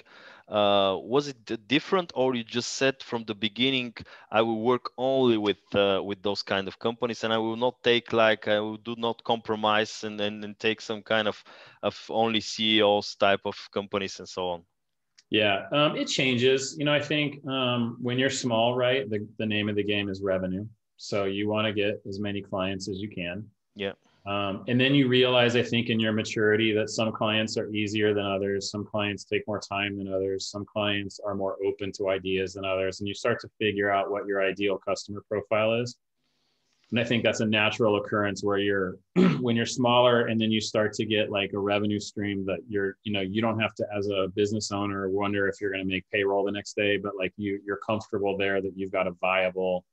S1: was it different, or you just said from the beginning, I will work only with those kind of companies, and I will not take, like, I will do not compromise and take some kind of only CEOs type of companies and so on?
S2: Yeah, it changes. I think when you're small, right, the name of the game is revenue. So you want to get as many clients as you can.
S1: Yeah.
S2: And then you realize, I think, in your maturity that some clients are easier than others. Some clients take more time than others. Some clients are more open to ideas than others. And you start to figure out what your ideal customer profile is. And I think that's a natural occurrence where you're when you're smaller and then you start to get like a revenue stream that you don't have to, as a business owner, wonder if you're going to make payroll the next day, but like you're comfortable there that you've got a viable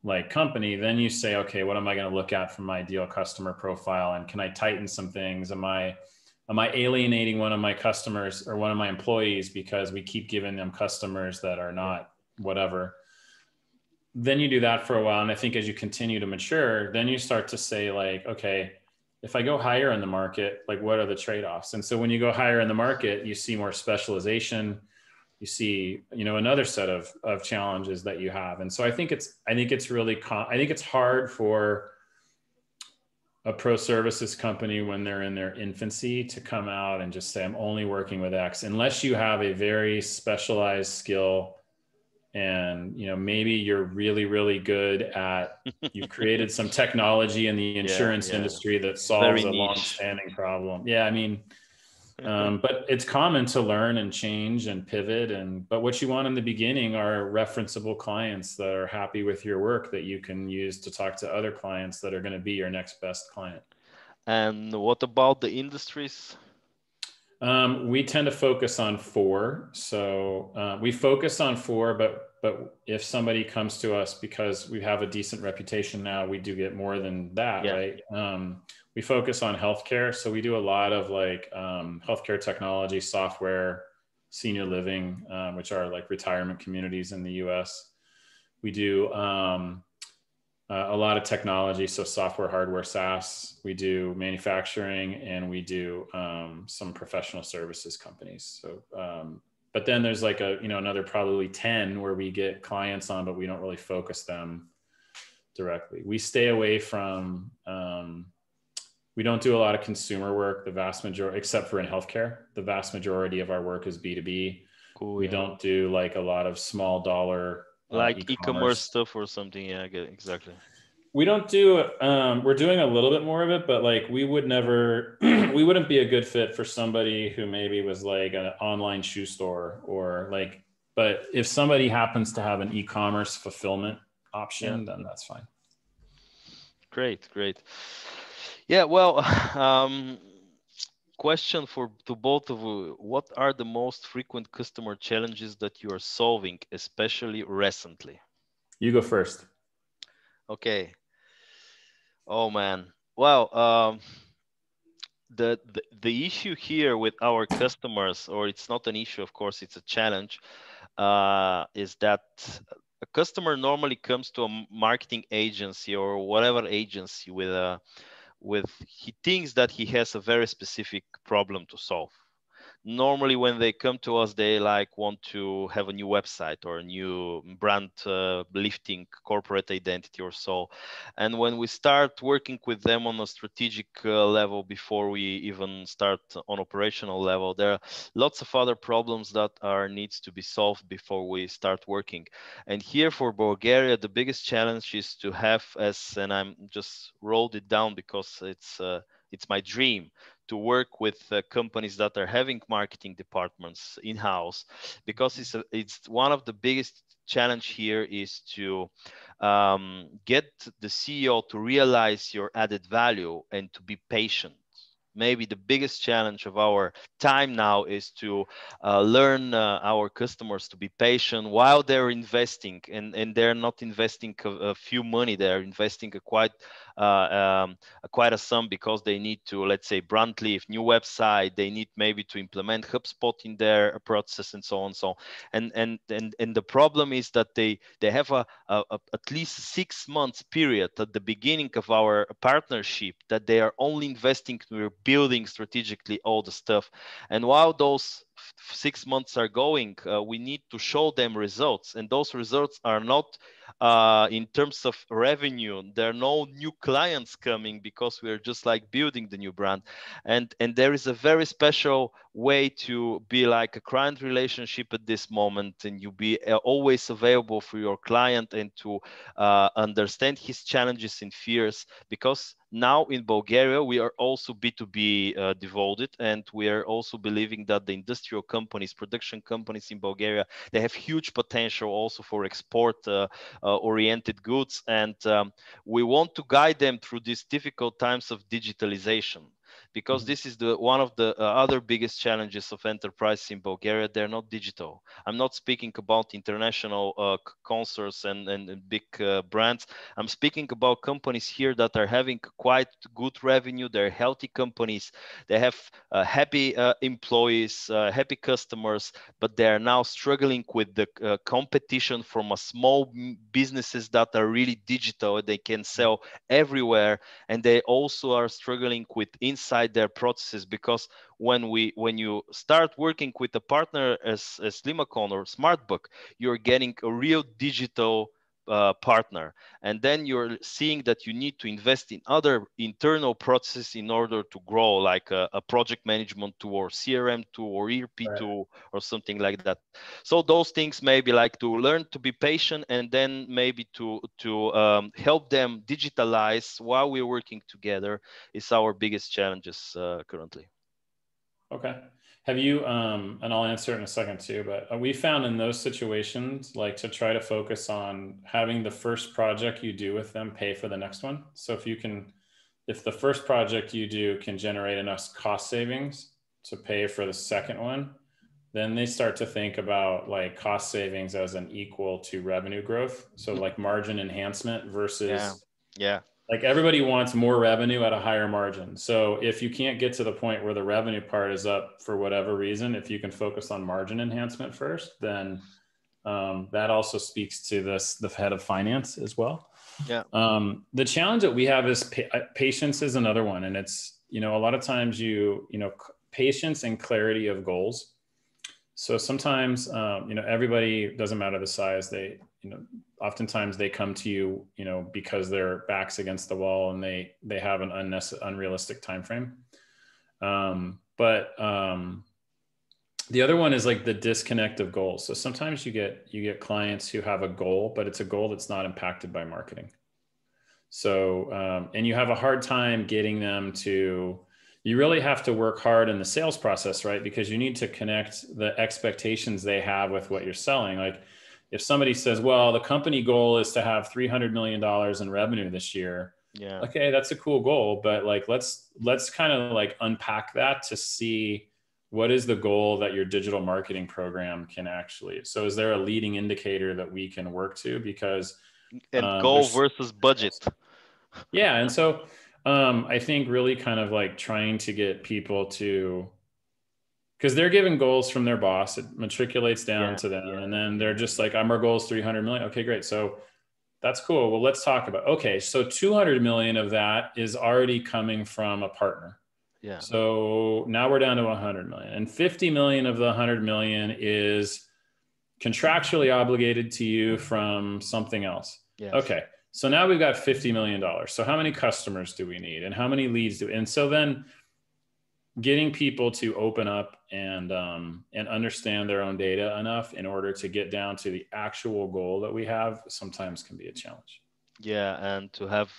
S2: like company. Then you say, okay, what am I going to look at from my ideal customer profile? And can I tighten some things? Am I alienating one of my customers or one of my employees because we keep giving them customers that are not whatever? Then you do that for a while. And I think as you continue to mature, then you start to say like, okay, if I go higher in the market, like what are the trade-offs? And so when you go higher in the market, you see more specialization, you see, another set of challenges that you have. And so I think it's hard for a pro services company when they're in their infancy to come out and just say, I'm only working with X, unless you have a very specialized skill. And, maybe you're really, really good at, you've created some technology in the insurance industry that solves
S1: Very
S2: a
S1: niche.
S2: long-standing problem. Yeah, I mean, but it's common to learn and change and pivot. But what you want in the beginning are referenceable clients that are happy with your work that you can use to talk to other clients that are going to be your next best client.
S1: And what about the industries?
S2: We tend to focus on 4. So we focus on 4, but if somebody comes to us because we have a decent reputation now, we do get more than that,
S1: Yeah.
S2: right? We focus on healthcare. So we do a lot of like healthcare technology, software, senior living, which are like retirement communities in the US. We do a lot of technology, so software, hardware, SaaS. We do manufacturing, and we do some professional services companies. So But then there's like another probably 10 where we get clients on, but we don't really focus them directly. We stay away from, we don't do a lot of consumer work. The vast majority, except for in healthcare, the vast majority of our work is B2B.
S1: Cool.
S2: We
S1: Yeah.
S2: don't do like a lot of small dollar
S1: Like e-commerce
S2: e-commerce.
S1: stuff or something. Yeah, I get it. Exactly.
S2: We don't do, we're doing a little bit more of it, but like we would never, we wouldn't be a good fit for somebody who maybe was like an online shoe store or like, but if somebody happens to have an e-commerce fulfillment
S1: Yeah.
S2: option, then that's fine.
S1: Great. Great. Yeah. Well, question to both of you: what are the most frequent customer challenges that you are solving, especially recently?
S2: You go first.
S1: Okay. Oh man. Well, the issue here with our customers, or it's not an issue, of course, it's a challenge, is that a customer normally comes to a marketing agency or whatever agency with he thinks that he has a very specific problem to solve. Normally when they come to us, they like want to have a new website or a new brand lifting corporate identity or so. And when we start working with them on a strategic level, before we even start on operational level, there are lots of other problems that are needs to be solved before we start working. And here for Bulgaria, the biggest challenge is to have, as and I'm just rolled it down because it's my dream to work with companies that are having marketing departments in-house, because it's one of the biggest challenge here is to get the CEO to realize your added value and to be patient. Maybe the biggest challenge of our time now is to learn our customers to be patient while they're investing, and they're not investing a few money, they're investing quite a sum, because they need to, let's say, brand lift, new website, they need maybe to implement HubSpot in their process and so on. And the problem is that they have a at least 6 months period at the beginning of our partnership that they are only investing, we're building strategically all the stuff. And while those 6 months are going, we need to show them results, and those results are not in terms of revenue. There are no new clients coming because we're just like building the new brand. And there is a very special way to be like a client relationship at this moment, and you be always available for your client and to understand his challenges and fears, because now in Bulgaria, we are also B2B devoted, and we are also believing that the industrial companies, production companies in Bulgaria, they have huge potential also for export oriented goods. And we want to guide them through these difficult times of digitalization, because this is one of the other biggest challenges of enterprise in Bulgaria. They're not digital. I'm not speaking about international concerts and big brands. I'm speaking about companies here that are having quite good revenue. They're healthy companies. They have happy employees, happy customers, but they are now struggling with the competition from a small businesses that are really digital. They can sell everywhere, and they also are struggling with inside their processes, because when you start working with a partner as Limacon or SmartBug, you're getting a real digital partner, and then you're seeing that you need to invest in other internal processes in order to grow, like a project management tool or CRM tool or ERP tool or something like that. So those things, maybe like to learn to be patient, and then maybe to help them digitalize while we're working together, is our biggest challenges currently.
S2: Okay. Have you, and I'll answer it in a second too, but we found in those situations, like to try to focus on having the first project you do with them pay for the next one. So if the first project you do can generate enough cost savings to pay for the second one, then they start to think about like cost savings as an equal to revenue growth. So like margin enhancement versus like everybody wants more revenue at a higher margin. So if you can't get to the point where the revenue part is up for whatever reason, if you can focus on margin enhancement first, then that also speaks to the head of finance as well.
S1: Yeah.
S2: The challenge that we have is patience is another one. And it's, a lot of times patience and clarity of goals. So sometimes, everybody, doesn't matter the size, they, oftentimes they come to you, because their back's against the wall and they have an unrealistic time frame. But the other one is like the disconnect of goals. So sometimes you get clients who have a goal, but it's a goal that's not impacted by marketing. So, and you have a hard time getting them to, you really have to work hard in the sales process, right? Because you need to connect the expectations they have with what you're selling. Like if somebody says, well, the company goal is to have $300 million in revenue this year.
S1: Yeah.
S2: Okay, that's a cool goal, but like, let's kind of like unpack that to see what is the goal that your digital marketing program can actually, so is there a leading indicator that we can work to? Because
S1: And goal versus budget.
S2: yeah. And so I think really kind of like trying to get people to, because they're given goals from their boss, it matriculates down to them. And then they're just like, our goal is 300 million. Okay, great. So that's cool. Well, let's talk about, okay, so 200 million of that is already coming from a partner.
S1: Yeah.
S2: So now we're down to 100 million, and 50 million of the 100 million is contractually obligated to you from something else.
S1: Yes.
S2: Okay. So now we've got $50 million. So how many customers do we need? And how many leads do we, and so then getting people to open up and understand their own data enough in order to get down to the actual goal that we have sometimes can be a challenge.
S1: Yeah. And to have,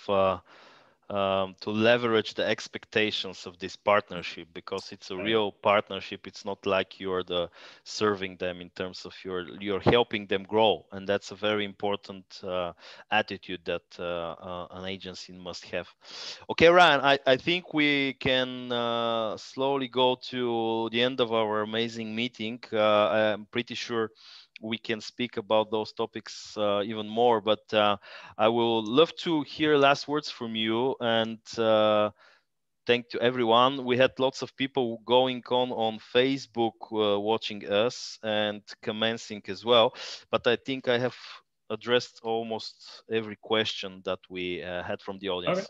S1: to leverage the expectations of this partnership, because it's a real partnership. It's not like you're serving them in terms of you're helping them grow, and that's a very important attitude that an agency must have. Okay, Ryan, I think we can slowly go to the end of our amazing meeting. I'm pretty sure we can speak about those topics even more, but I will love to hear last words from you, and thank to everyone. We had lots of people going on Facebook watching us and commenting as well, but I think I have addressed almost every question that we had from the audience.
S2: Okay.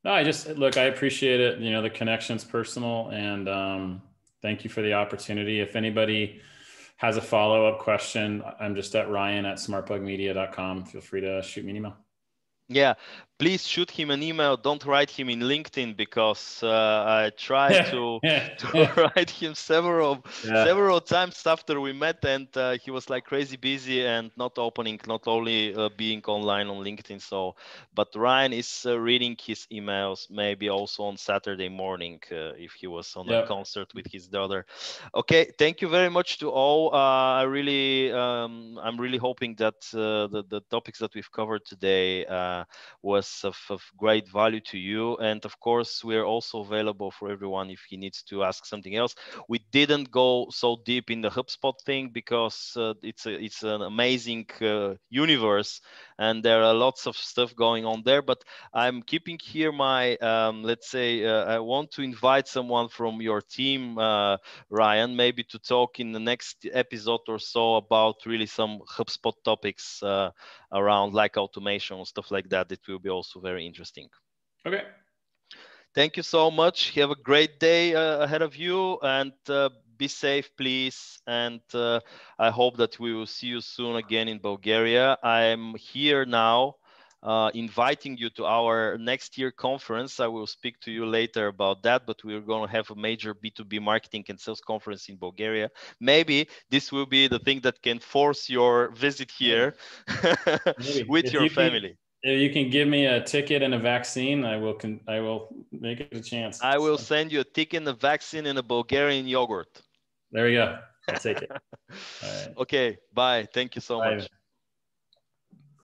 S2: No, I appreciate it. The connection's personal, and thank you for the opportunity. If anybody has a follow-up question, I'm just at ryan@smartbugmedia.com. Feel free to shoot me an email.
S1: Yeah, please shoot him an email. Don't write him in LinkedIn, because I tried to write him several times after we met, and he was like crazy busy and not opening, not only being online on LinkedIn. So, but Ryan is reading his emails, maybe also on Saturday morning if he was on a concert with his daughter. Okay, thank you very much to all. I'm really hoping that the topics that we've covered today was of great value to you. And of course, we're also available for everyone if he needs to ask something else. We didn't go so deep in the HubSpot thing because it's an amazing universe, and there are lots of stuff going on there. But I'm keeping here my, let's say, I want to invite someone from your team, Ryan, maybe to talk in the next episode or so about really some HubSpot topics around like automation, stuff like that. It will be also very interesting.
S2: Okay.
S1: Thank you so much. Have a great day ahead of you, and be safe, please. And I hope that we will see you soon again in Bulgaria. I'm here now inviting you to our next year conference. I will speak to you later about that, but we're going to have a major B2B marketing and sales conference in Bulgaria. Maybe this will be the thing that can force your visit here with your family.
S2: If you can give me a ticket and a vaccine, I will make it a chance.
S1: I will send you a ticket, a vaccine, and a Bulgarian yogurt.
S2: There we go. I'll take it. All right.
S1: Okay, bye. Thank you so much.